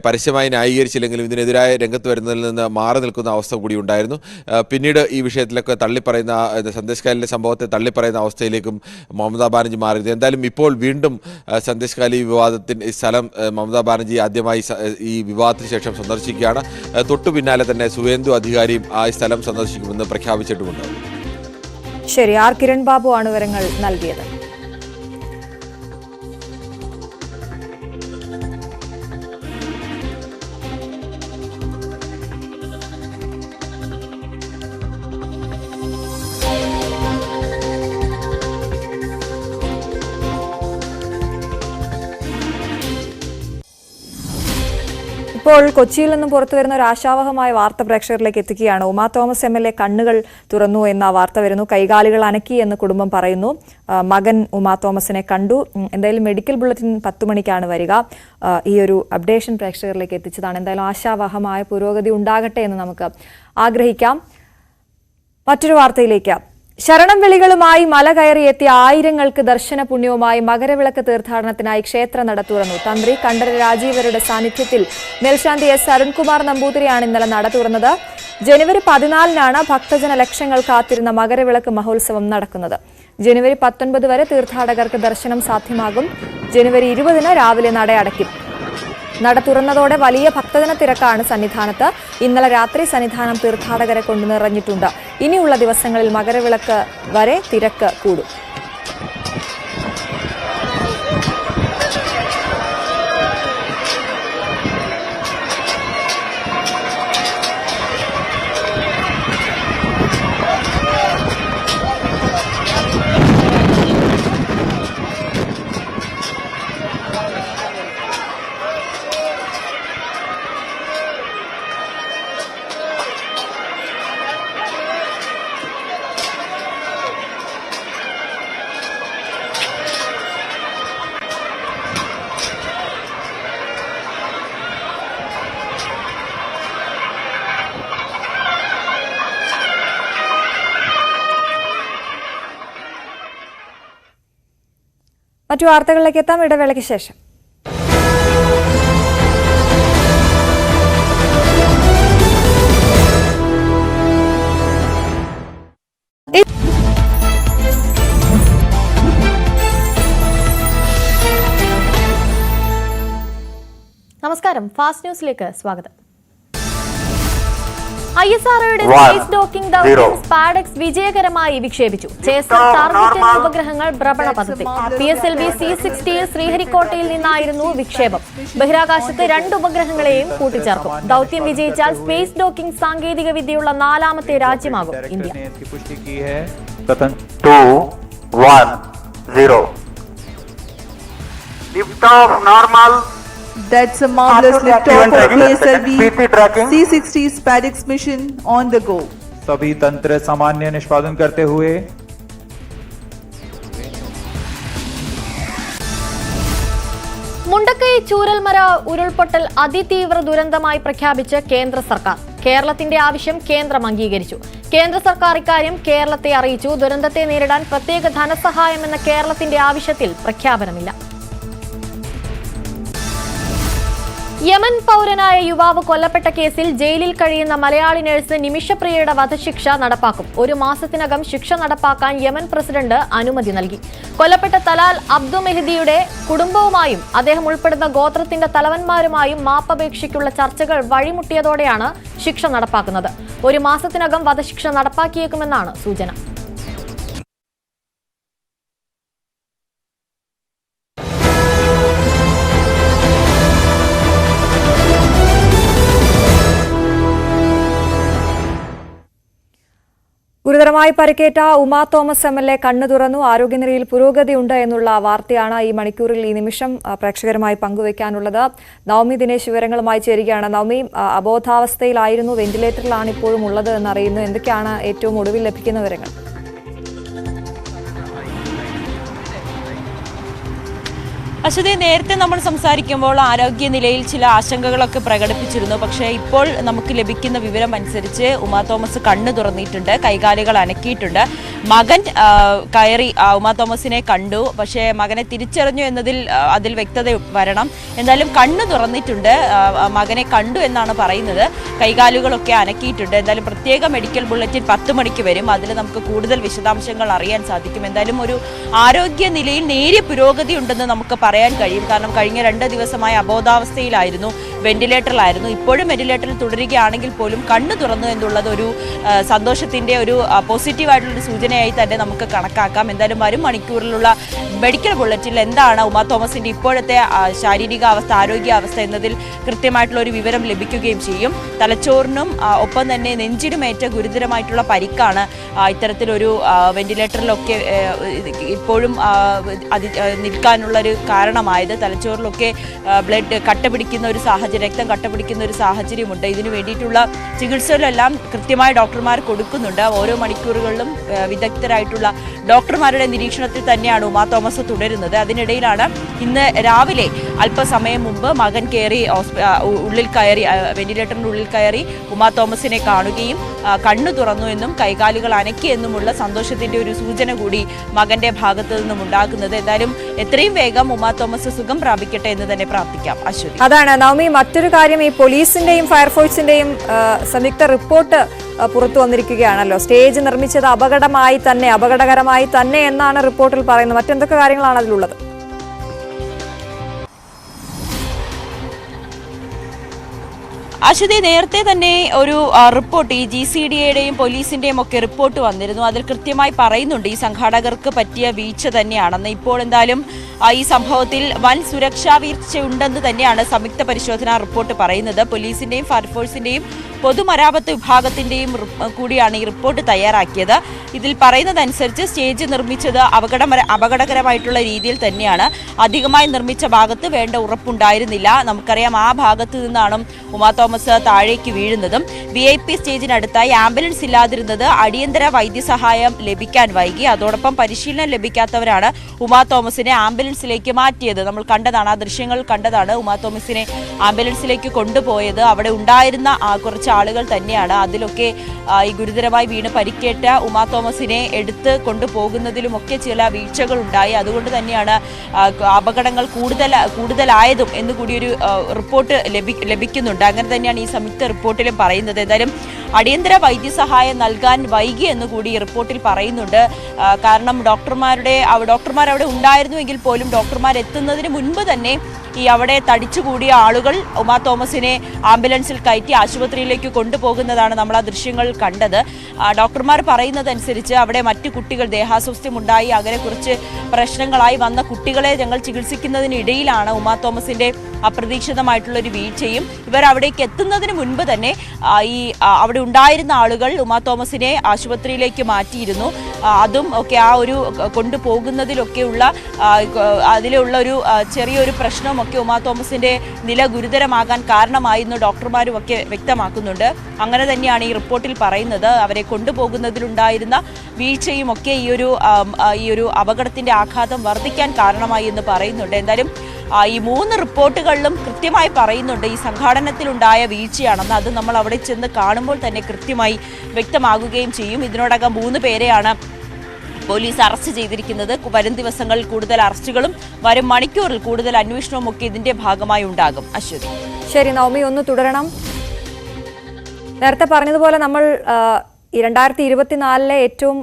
പരസ്യമായി ന്യായീകരിച്ചില്ലെങ്കിലും ഇതിനെതിരായ രംഗത്ത് വരുന്നതിൽ നിന്ന് മാറി നിൽക്കുന്ന അവസ്ഥ കൂടി ഉണ്ടായിരുന്നു. പിന്നീട് ഈ വിഷയത്തിലൊക്കെ തള്ളിപ്പറയുന്ന, സന്ദേശ് ഖാലിലെ സംഭവത്തെ തള്ളിപ്പറയുന്ന അവസ്ഥയിലേക്കും മമതാ ബാനർജി മാറിയത്. എന്തായാലും ഇപ്പോൾ വീണ്ടും സന്ദേശ് ഖാലി വിവാദത്തിന് സ്ഥലം മമതാ ബാനർജി ആദ്യമായി ഈ വിവാദത്തിന് ശേഷം സന്ദർശിക്കുകയാണ്. തൊട്ടു പിന്നാലെ തന്നെ സുവേന്ദു അധികാരിയും ആ സ്ഥലം സന്ദർശിക്കുമെന്ന് പ്രഖ്യാപിച്ചിട്ടുമുണ്ട്. ശരി, കിരൺ ബാബു ആണ് വിവരങ്ങൾ നൽകിയത്. ഇപ്പോൾ കൊച്ചിയിൽ നിന്നും പുറത്തുവരുന്ന ഒരു ആശാവഹമായ വാർത്ത പ്രേക്ഷകരിലേക്ക് എത്തിക്കുകയാണ്. ഉമാ തോമസ് MLA കണ്ണുകൾ തുറന്നു എന്ന വാർത്ത വരുന്നു. കൈകാലുകൾ അനക്കി എന്ന് കുടുംബം പറയുന്നു. മകൻ ഉമാ തോമസിനെ കണ്ടു. എന്തായാലും മെഡിക്കൽ ബുള്ളറ്റിൻ 10 മണിക്കാണ് വരിക. ഈ ഒരു അപ്ഡേഷൻ പ്രേക്ഷകരിലേക്ക് എത്തിച്ചതാണ്. എന്തായാലും ആശാവഹമായ പുരോഗതി ഉണ്ടാകട്ടെ എന്ന് നമുക്ക് ആഗ്രഹിക്കാം. മറ്റൊരു വാർത്തയിലേക്ക്. ശരണം വിളികളുമായി മല കയറിയെത്തിയ ആയിരങ്ങൾക്ക് ദർശന പുണ്യവുമായി മകരവിളക്ക് തീർത്ഥാടനത്തിനായി ക്ഷേത്രനട തുറന്നു. തന്ത്രി കണ്ഠര രാജീവരുടെ സാന്നിധ്യത്തിൽ മേൽശാന്തി S അരുൺകുമാർ നമ്പൂതിരിയാണ് ഇന്നലെ നട തുറന്നത്. ജനുവരി 14-നാണ് ഭക്തജന ലക്ഷങ്ങൾ കാത്തിരുന്ന മകരവിളക്ക് മഹോത്സവം നടക്കുന്നത്. ജനുവരി 19 വരെ തീർത്ഥാടകർക്ക് ദർശനം സാധ്യമാകും. ജനുവരി 20-ന് രാവിലെ നട അടയ്ക്കും. നട തുറന്നതോടെ വലിയ ഭക്തജന തിരക്കാണ് സന്നിധാനത്ത്. ഇന്നലെ രാത്രി സന്നിധാനം തീർത്ഥാടകരെ കൊണ്ട് നിറഞ്ഞിട്ടുണ്ട്. ഇനിയുള്ള ദിവസങ്ങളിൽ മകരവിളക്ക് വരെ തിരക്ക് കൂടും. മറ്റു വാർത്തകളിലേക്ക് എത്താം ഇടവേളയ്ക്ക് ശേഷം. നമസ്കാരം, ഫാസ്റ്റ് ന്യൂസിലേക്ക് സ്വാഗതം. ISROയുടെ സ്പേസ് ഡോക്കിംഗ് ദൗത്യം സ്പാഡെക്സ് വിജയകരമായി വിക്ഷേപിച്ചു. ചേസർ ടാർഗറ്റ് ഉപഗ്രഹങ്ങൾ ഭ്രമണ പദ്ധതി PSLV C-60 ശ്രീഹരിക്കോട്ടയിൽ നിന്നായിരുന്നു വിക്ഷേപം. ബഹിരാകാശത്ത് 2 ഉപഗ്രഹങ്ങളെയും കൂട്ടിച്ചേർക്കും. ദൗത്യം വിജയിച്ചാൽ സ്പേസ് ഡോക്കിംഗ് സാങ്കേതിക വിദ്യയുള്ള 4ാമത്തെ രാജ്യമാകും India. That's a marvelous liftoff of PSLV C-60 SpaceX mission on the go. सभी तंत्र सामान्य निष्पादन करते हुए മുണ്ടക്കൈ ചൂരൽമല ഉരുൾപൊട്ടൽ അതിതീവ്ര ദുരന്തമായി പ്രഖ്യാപിച്ച് കേന്ദ്ര സർക്കാർ. കേരളത്തിന്റെ ആവശ്യം കേന്ദ്രം അംഗീകരിച്ചു. കേന്ദ്ര സർക്കാർ ഇക്കാര്യം കേരളത്തെ അറിയിച്ചു. ദുരന്തത്തെ നേരിടാൻ പ്രത്യേക ധനസഹായം എന്ന കേരളത്തിന്റെ ആവശ്യത്തിൽ പ്രഖ്യാപനമില്ല. യമൻ പൗരനായ യുവാവ് കൊല്ലപ്പെട്ട കേസിൽ ജയിലിൽ കഴിയുന്ന മലയാളി നഴ്സ് നിമിഷപ്രിയയുടെ വധശിക്ഷ നടപ്പാക്കും. 1 മാസത്തിനകം ശിക്ഷ നടപ്പാക്കാൻ യമൻ പ്രസിഡന്റ് അനുമതി നൽകി. കൊല്ലപ്പെട്ട തലാൽ അബ്ദു മെഹദിയുടെ കുടുംബവുമായും അദ്ദേഹം ഉൾപ്പെടുന്ന ഗോത്രത്തിന്റെ തലവന്മാരുമായും മാപ്പപേക്ഷയ്ക്കുള്ള ചർച്ചകൾ വഴിമുട്ടിയതോടെയാണ് ശിക്ഷ നടപ്പാക്കുന്നത്. 1 മാസത്തിനകം വധശിക്ഷ നടപ്പാക്കിയേക്കുമെന്നാണ് സൂചന. ഗുരുതരമായി പരിക്കേറ്റ ഉമാ തോമസ് MLA കണ്ണു തുറന്നു. ആരോഗ്യനിലയിൽ പുരോഗതിയുണ്ട് എന്നുള്ള വാർത്തയാണ് ഈ മണിക്കൂറിൽ ഈ നിമിഷം പ്രേക്ഷകരുമായി പങ്കുവയ്ക്കാനുള്ളത്. നവമി ദിനേശ് വിവരങ്ങളുമായി ചേരുകയാണ്. നവമി, അബോധാവസ്ഥയിലായിരുന്നു, വെന്റിലേറ്ററിലാണ് ഇപ്പോഴും ഉള്ളത് എന്നറിയുന്നു. എന്തൊക്കെയാണ് ഏറ്റവും ഒടുവിൽ ലഭിക്കുന്ന വിവരങ്ങൾ? അശ്വതി, നേരത്തെ നമ്മൾ സംസാരിക്കുമ്പോൾ ആരോഗ്യനിലയിൽ ചില ആശങ്കകളൊക്കെ പ്രകടിപ്പിച്ചിരുന്നു. പക്ഷേ ഇപ്പോൾ നമുക്ക് ലഭിക്കുന്ന വിവരം അനുസരിച്ച് ഉമാ തോമസ് കണ്ണ് തുറന്നിട്ടുണ്ട്, കൈകാലുകൾ അനക്കിയിട്ടുണ്ട്. മകൻ കയറി ഉമാ തോമസിനെ കണ്ടു. പക്ഷേ മകനെ തിരിച്ചറിഞ്ഞു എന്നതിൽ അതിൽ വ്യക്തത വരണം. എന്തായാലും കണ്ണ് തുറന്നിട്ടുണ്ട്, മകനെ കണ്ടു എന്നാണ് പറയുന്നത്. കൈകാലുകളൊക്കെ അനക്കിയിട്ടുണ്ട്. എന്തായാലും പ്രത്യേക മെഡിക്കൽ ബുള്ളറ്റിൻ 10 മണിക്ക് വരും. അതിൽ നമുക്ക് കൂടുതൽ വിശദാംശങ്ങൾ അറിയാൻ സാധിക്കും. എന്തായാലും ഒരു ആരോഗ്യനിലയിൽ നേരിയ പുരോഗതി ഉണ്ടെന്ന് നമുക്ക് പറയാൻ കഴിയും. കാരണം കഴിഞ്ഞ 2 ദിവസമായി അബോധാവസ്ഥയിലായിരുന്നു, വെന്റിലേറ്ററിലായിരുന്നു. ഇപ്പോഴും വെന്റിലേറ്ററിൽ തുടരുകയാണെങ്കിൽ പോലും കണ്ണ് തുറന്നു എന്നുള്ളത് ഒരു സന്തോഷത്തിന്റെ ഒരു പോസിറ്റീവായിട്ടുള്ളൊരു സൂചനയായി തന്നെ നമുക്ക് കണക്കാക്കാം. എന്തായാലും വരും മണിക്കൂറിലുള്ള മെഡിക്കൽ ബുള്ളറ്റിൽ എന്താണ് ഉമാ തോമസിന്റെ ഇപ്പോഴത്തെ ശാരീരിക അവസ്ഥ, ആരോഗ്യാവസ്ഥ എന്നതിൽ കൃത്യമായിട്ടുള്ള ഒരു വിവരം ലഭിക്കുകയും ചെയ്യും. തലച്ചോറിനും ഒപ്പം തന്നെ നെഞ്ചിനുമേറ്റ ഗുരുതരമായിട്ടുള്ള പരിക്കാണ് ഇത്തരത്തിലൊരു വെന്റിലേറ്ററിലൊക്കെ ഇപ്പോഴും നിൽക്കാനുള്ളൊരു കാരണമായത്. തലച്ചോറിലൊക്കെ ബ്ലഡ് കട്ടപിടിക്കുന്ന ഒരു സാഹചര്യം, രക്തം കട്ടപിടിക്കുന്ന ഒരു സാഹചര്യമുണ്ട്. ഇതിനു വേണ്ടിയിട്ടുള്ള ചികിത്സകളെല്ലാം കൃത്യമായി ഡോക്ടർമാർ കൊടുക്കുന്നുണ്ട്. ഓരോ മണിക്കൂറുകളിലും വിദഗ്ധരായിട്ടുള്ള ഡോക്ടർമാരുടെ നിരീക്ഷണത്തിൽ തന്നെയാണ് ഉമാ തോമസ് തുടരുന്നത്. അതിനിടയിലാണ് ഇന്ന് രാവിലെ അല്പസമയം മുമ്പ് മകൻ ഉള്ളിൽ കയറി വെന്റിലേറ്ററിന്റെ ഉള്ളിൽ കയറി ഉമാ തോമസിനെ കാണുകയും കണ്ണു തുറന്നു എന്നും കൈകാലുകൾ അനക്കി എന്നുമുള്ള സന്തോഷത്തിന്റെ ഒരു സൂചന കൂടി മകന്റെ ഭാഗത്തു നിന്നും ഉണ്ടാകുന്നത്. എന്തായാലും എത്രയും വേഗം ഉമാ തോമസ് സുഖം പ്രാപിക്കട്ടെ എന്ന് തന്നെ പ്രാർത്ഥിക്കാം. അശ്വതി, അതാണ് നവമി. മറ്റൊരു കാര്യം, ഈ പോലീസിന്റെയും ഫയർഫോഴ്സിന്റെയും സംയുക്ത റിപ്പോർട്ട് പുറത്തു വന്നിരിക്കുകയാണല്ലോ. സ്റ്റേജ് നിർമ്മിച്ചത് അപകടകരമായി തന്നെ എന്നാണ് റിപ്പോർട്ടിൽ പറയുന്നത്. മറ്റെന്തൊക്കെ കാര്യങ്ങളാണ് അതിലുള്ളത്? അശ്വതി, നേരത്തെ തന്നെ ഒരു റിപ്പോർട്ട് ഈ GCDAയുടെയും പോലീസിന്റെയും ഒക്കെ റിപ്പോർട്ട് വന്നിരുന്നു. അതിൽ കൃത്യമായി പറയുന്നുണ്ട് ഈ സംഘാടകർക്ക് പറ്റിയ വീഴ്ച തന്നെയാണെന്ന്. ഇപ്പോൾ എന്തായാലും ഈ സംഭവത്തിൽ വൻ സുരക്ഷാ വീഴ്ചയുണ്ടെന്ന് തന്നെയാണ് സംയുക്ത പരിശോധനാ റിപ്പോർട്ട് പറയുന്നത്. പോലീസിന്റെയും ഫയർഫോഴ്സിന്റെയും പൊതുമരാമത്ത് വിഭാഗത്തിന്റെയും കൂടിയാണ് ഈ റിപ്പോർട്ട് തയ്യാറാക്കിയത്. ഇതിൽ പറയുന്നതനുസരിച്ച് സ്റ്റേജ് നിർമ്മിച്ചത് അപകടകരമായിട്ടുള്ള രീതിയിൽ തന്നെയാണ്. അധികമായി നിർമ്മിച്ച ഭാഗത്ത് വേണ്ട ഉറപ്പുണ്ടായിരുന്നില്ല. നമുക്കറിയാം ആ ഭാഗത്ത് നിന്നാണ് ഉമാ തോമസ് താഴേക്ക് വീഴുന്നതും. VIP സ്റ്റേജിനടുത്തായി ആംബുലൻസ് ഇല്ലാതിരുന്നത് അടിയന്തര വൈദ്യസഹായം ലഭിക്കാൻ വൈകി. അതോടൊപ്പം പരിശീലനം ലഭിക്കാത്തവരാണ് ഉമാ തോമസിനെ ആംബുലൻസിലേക്ക് മാറ്റിയത്. നമ്മൾ കണ്ടതാണ്, ആ ദൃശ്യങ്ങൾ കണ്ടതാണ്. ഉമാ തോമസിനെ ആംബുലൻസിലേക്ക് കൊണ്ടുപോയത് അവിടെ ഉണ്ടായിരുന്ന കുറച്ച് ആളുകൾ തന്നെയാണ്. അതിലൊക്കെ ഈ ഗുരുതരമായി വീണ് പരിക്കേറ്റ ഉമാ തോമസിനെ എടുത്ത് കൊണ്ടുപോകുന്നതിലുമൊക്കെ ചില വീഴ്ചകൾ ഉണ്ടായി. അതുകൊണ്ട് തന്നെയാണ് അപകടങ്ങൾ കൂടുതലായതും എന്നുകൂടിയൊരു റിപ്പോർട്ട് ലഭിക്കുന്നുണ്ട്. അങ്ങനെ തന്നെയാണ് ഈ സംയുക്ത റിപ്പോർട്ടിലും പറയുന്നത്. എന്തായാലും അടിയന്തര വൈദ്യസഹായം നൽകാൻ വൈകി എന്നുകൂടി ഈ റിപ്പോർട്ടിൽ പറയുന്നുണ്ട്. കാരണം ഡോക്ടർമാർ അവിടെ ഉണ്ടായിരുന്നുവെങ്കിൽ പോലും ഡോക്ടർമാർ എത്തുന്നതിന് മുൻപ് തന്നെ ഈ അവിടെ തടിച്ചുകൂടിയ ആളുകൾ ഉമാ തോമസിനെ ആംബുലൻസിൽ കയറ്റി ആശുപത്രിയിലേക്ക് കൊണ്ടുപോകുന്നതാണ് നമ്മൾ ആ ദൃശ്യങ്ങൾ കണ്ടത്. ഡോക്ടർമാർ പറയുന്നതനുസരിച്ച് അവിടെ മറ്റു കുട്ടികൾ ദേഹാസ്വാസ്ഥ്യമുണ്ടായി അങ്ങനെ കുറച്ച് പ്രശ്നങ്ങളായി വന്ന കുട്ടികളെ ഞങ്ങൾ ചികിത്സിക്കുന്നതിനിടയിലാണ് ഉമാ തോമസിന്റെ അപ്രതീക്ഷിതമായിട്ടുള്ള ഒരു വീഴ്ചയും. ഇവർ അവിടേക്ക് എത്തുന്നതിന് മുൻപ് തന്നെ ഈ അവിടെ ഉണ്ടായിരുന്ന ആളുകൾ ഉമാ തോമസിനെ ആശുപത്രിയിലേക്ക് മാറ്റിയിരുന്നു. അതും ഒക്കെ ആ ഒരു കൊണ്ടുപോകുന്നതിലൊക്കെയുള്ള അതിലുള്ള ഒരു ചെറിയൊരു പ്രശ്നമൊക്കെ ഉമാ തോമസിന്റെ നില ഗുരുതരമാകാൻ കാരണമായിരുന്നു ഡോക്ടർമാരും ഒക്കെ വ്യക്തമാക്കുന്നുണ്ട്. അങ്ങനെ തന്നെയാണ് ഈ റിപ്പോർട്ടിൽ പറയുന്നത്. അവരെ കൊണ്ടുപോകുന്നതിലുണ്ടായിരുന്ന വീഴ്ചയും ഒക്കെ ഈ ഒരു അപകടത്തിന്റെ ആഘാതം വർദ്ധിക്കാൻ കാരണമായി എന്ന് പറയുന്നുണ്ട്. എന്തായാലും ഈ 3 റിപ്പോർട്ടുകളിലും കൃത്യമായി പറയുന്നുണ്ട് ഈ സംഘാടനത്തിലുണ്ടായ വീഴ്ചയാണെന്ന്. അത് നമ്മൾ അവിടെ ചെന്ന് കാണുമ്പോൾ തന്നെ കൃത്യമായി വ്യക്തമാകുകയും ചെയ്യും. ഇതിനോടകം 3 പേരെയാണ് പോലീസ് അറസ്റ്റ് ചെയ്തിരിക്കുന്നത്. വരും ദിവസങ്ങളിൽ കൂടുതൽ അറസ്റ്റുകളും വരും മണിക്കൂറിൽ കൂടുതൽ അന്വേഷണവും ഒക്കെ ഇതിന്റെ ഭാഗമായി ഉണ്ടാകും. അശ്വതി. ശരി നവമി, ഒന്ന് തുടരണം. നേരത്തെ പറഞ്ഞതുപോലെ നമ്മൾ 2024 ഏറ്റവും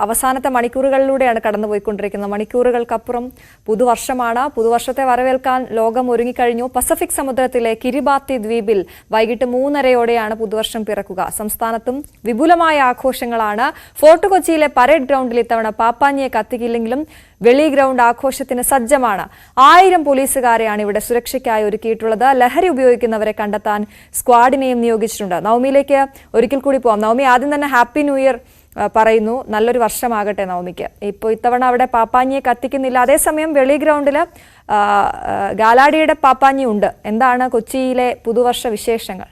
അവസാനത്തെ മണിക്കൂറുകളിലൂടെയാണ് കടന്നുപോയിക്കൊണ്ടിരിക്കുന്നത്. മണിക്കൂറുകൾക്കപ്പുറം പുതുവർഷമാണ്. പുതുവർഷത്തെ വരവേൽക്കാൻ ലോകം ഒരുങ്ങിക്കഴിഞ്ഞു. പസഫിക് സമുദ്രത്തിലെ കിരിബാത്തി ദ്വീപിൽ വൈകിട്ട് 3:30യോടെയാണ് പുതുവർഷം പിറക്കുക. സംസ്ഥാനത്തും വിപുലമായ ആഘോഷങ്ങളാണ്. ഫോർട്ട് കൊച്ചിയിലെ പരേഡ് ഗ്രൗണ്ടിൽ ഇത്തവണ പാപ്പാഞ്ഞിയെ കത്തിക്കില്ലെങ്കിലും വെളി ഗ്രൗണ്ട് ആഘോഷത്തിന് സജ്ജമാണ്. 1000 പോലീസുകാരെയാണ് ഇവിടെ സുരക്ഷയ്ക്കായി ഒരുക്കിയിട്ടുള്ളത്. ലഹരി ഉപയോഗിക്കുന്നവരെ കണ്ടെത്താൻ സ്ക്വാഡിനെയും നിയോഗിച്ചിട്ടുണ്ട്. നവമിയിലേക്ക് ഒരിക്കൽ കൂടി പോവാം. നവമി, ആദ്യം തന്നെ ഹാപ്പി ന്യൂ ഇയർ പറയുന്നു. നല്ലൊരു വർഷമാകട്ടെ നവമിക്ക്. ഇപ്പോൾ ഇത്തവണ അവിടെ പാപ്പാഞ്ഞിയെ കത്തിക്കുന്നില്ല. അതേസമയം വെളി ഗ്രൗണ്ടിൽ ഗാലാഡിയുടെ പാപ്പാഞ്ഞി ഉണ്ട്. എന്താണ് കൊച്ചിയിലെ പുതുവർഷ വിശേഷങ്ങൾ?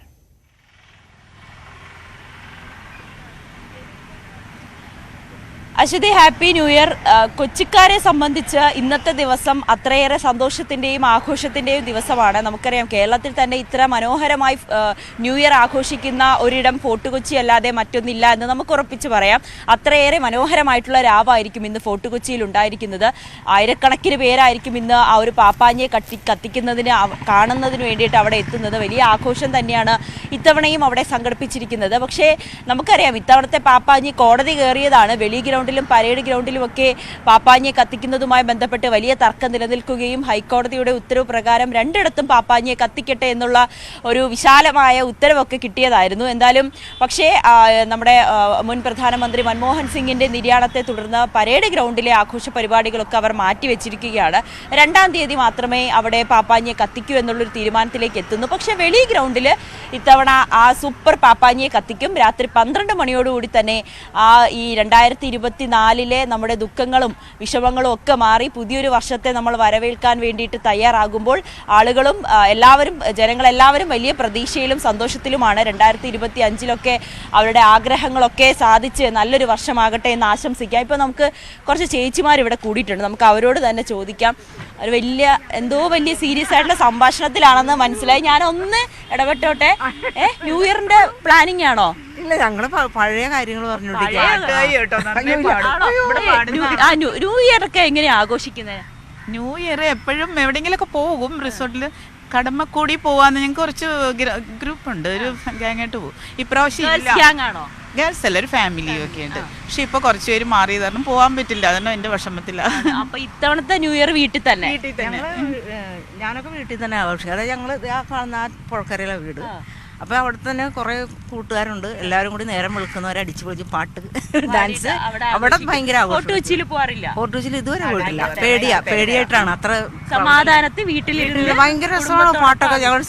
Ashwathi, happy new year. കൊച്ചിക്കാരെ സംബന്ധിച്ച് ഇന്നത്തെ ദിവസം അത്രയേറെ സന്തോഷത്തിന്റെയും ആഘോഷത്തിന്റെയും ദിവസമാണ്. നമുക്കറിയാം കേരളത്തിൽ തന്നെ ഇത്ര മനോഹരമായി ന്യൂ ഇയർ ആഘോഷിക്കുന്ന ഒരിടം ഫോർട്ട് കൊച്ചി അല്ലാതെ മറ്റൊന്നില്ല എന്ന് നമുക്ക് ഉറപ്പിച്ച് പറയാം. അത്രയേറെ മനോഹരമായിട്ടുള്ള രാവായിരിക്കും ഇന്ന് ഫോർട്ട് കൊച്ചിയിൽ ഉണ്ടായിരിക്കുന്നത്. ആയിരക്കണക്കിന് പേരായിരിക്കും ഇന്ന് ആ ഒരു പാപ്പാഞ്ഞിയെ കത്തിക്കുന്നതിന് കാണുന്നതിന് വേണ്ടിയിട്ട് അവിടെ എത്തുന്നത്. വലിയ ആഘോഷം തന്നെയാണ് ഇത്തവണയും അവിടെ സംഘടിപ്പിച്ചിരിക്കുന്നത്. പക്ഷേ നമുക്കറിയാം ഇത്തവണത്തെ പാപ്പാഞ്ഞി കോടതി കയറിയതാണ്. വെളി ഗ്രൗണ്ടിലും പരേഡ് ഗ്രൗണ്ടിലുമൊക്കെ പാപ്പാഞ്ഞിയെ കത്തിക്കുന്നതുമായി ബന്ധപ്പെട്ട് വലിയ തർക്കം നിലനിൽക്കുകയും ഹൈക്കോടതിയുടെ ഉത്തരവ് പ്രകാരം 2ഇടത്തും പാപ്പാഞ്ഞിയെ കത്തിക്കട്ടെ എന്നുള്ള ഒരു വിശാലമായ ഉത്തരവൊക്കെ കിട്ടിയതായിരുന്നു. എന്തായാലും പക്ഷേ നമ്മുടെ മുൻ പ്രധാനമന്ത്രി മൻമോഹൻ സിംഗിന്റെ നിര്യാണത്തെ തുടർന്ന് പരേഡ് ഗ്രൗണ്ടിലെ ആഘോഷ പരിപാടികളൊക്കെ അവർ മാറ്റിവെച്ചിരിക്കുകയാണ്. 2-ാം തീയതി മാത്രമേ അവിടെ പാപ്പാഞ്ഞിയെ കത്തിക്കൂ എന്നുള്ളൊരു തീരുമാനത്തിലേക്ക് എത്തുന്നു. പക്ഷേ വെളി ഗ്രൗണ്ടിൽ ഇത്തവണ ആ സൂപ്പർ പാപ്പാഞ്ഞിയെ കത്തിക്കും. രാത്രി 12 മണിയോടുകൂടി തന്നെ ഈ 2024 നമ്മുടെ ദുഃഖങ്ങളും വിഷമങ്ങളും ഒക്കെ മാറി പുതിയൊരു വർഷത്തെ നമ്മൾ വരവേൽക്കാൻ വേണ്ടിയിട്ട് തയ്യാറാകുമ്പോൾ ആളുകളും ജനങ്ങളെല്ലാവരും വലിയ പ്രതീക്ഷയിലും സന്തോഷത്തിലുമാണ്. 2025 അവരുടെ ആഗ്രഹങ്ങളൊക്കെ സാധിച്ച് നല്ലൊരു വർഷമാകട്ടെ എന്ന് ആശംസിക്കാം. ഇപ്പോൾ നമുക്ക് കുറച്ച് ചേച്ചിമാർ ഇവിടെ കൂടിയിട്ടുണ്ട്. നമുക്ക് അവരോട് തന്നെ ചോദിക്കാം. ഒരു വലിയ സീരിയസ് ആയിട്ടുള്ള സംഭാഷണത്തിലാണെന്ന് മനസ്സിലായി. ഞാനൊന്ന് ഇടപെട്ടോട്ടെ. ന്യൂ ഇയറിന്റെ പ്ലാനിങ് ആണോ? ഇല്ല, ഞങ്ങള് പഴയ കാര്യങ്ങൾ ന്യൂ ഇയർ ഒക്കെ എങ്ങനെയാ ആഘോഷിക്കുന്നത്? ന്യൂ ഇയർ എപ്പോഴും എവിടെയെങ്കിലൊക്കെ പോകും. റിസോർട്ടിൽ കടമക്കൂടി പോവാന്ന് ഞങ്ങൾക്ക് കുറച്ച് ഗ്രൂപ്പ് ഉണ്ട്. ഒരു ഗ്യാങ്ങായിട്ട് പോകും. ഇപ്രാവശ്യം ഗേൾസ് അല്ല, ഒരു ഫാമിലിയും ഒക്കെ ഉണ്ട്. പക്ഷെ ഇപ്പൊ കുറച്ച് പേര് മാറിയത് കാരണം പോവാൻ പറ്റില്ല. അതാണ് എന്റെ വിഷമത്തില്ല. അപ്പൊ ഇത്തവണത്തെ ന്യൂ ഇയർ വീട്ടിൽ തന്നെ? ഞാനൊക്കെ വീട്ടിൽ തന്നെ ആഘോഷിക്കും. അതായത് ഞങ്ങള് ആ കാണുന്ന ആ പുഴക്കരയിലെ വീട്. അപ്പൊ അവിടെ തന്നെ കുറെ കൂട്ടുകാരുണ്ട്. എല്ലാവരും കൂടി നേരം വിളിക്കുന്നവരെ അടിച്ചു പൊളിച്ച് പാട്ട്, ഡാൻസ്. അവിടെ ഭയങ്കര ആഘോഷം. ഫോർട്ട് കൊച്ചിയിൽ പോകാറില്ല? ഫോർട്ട് കൊച്ചിയിൽ ഇതുവരെ പോയിട്ടില്ല. പേടിയായിട്ടാണ്. അത്ര സമാധാനത്തിൽ വീട്ടിലിരുന്ന് ഭയങ്കര രസമാണ്. പാട്ടൊക്കെ ഞങ്ങൾ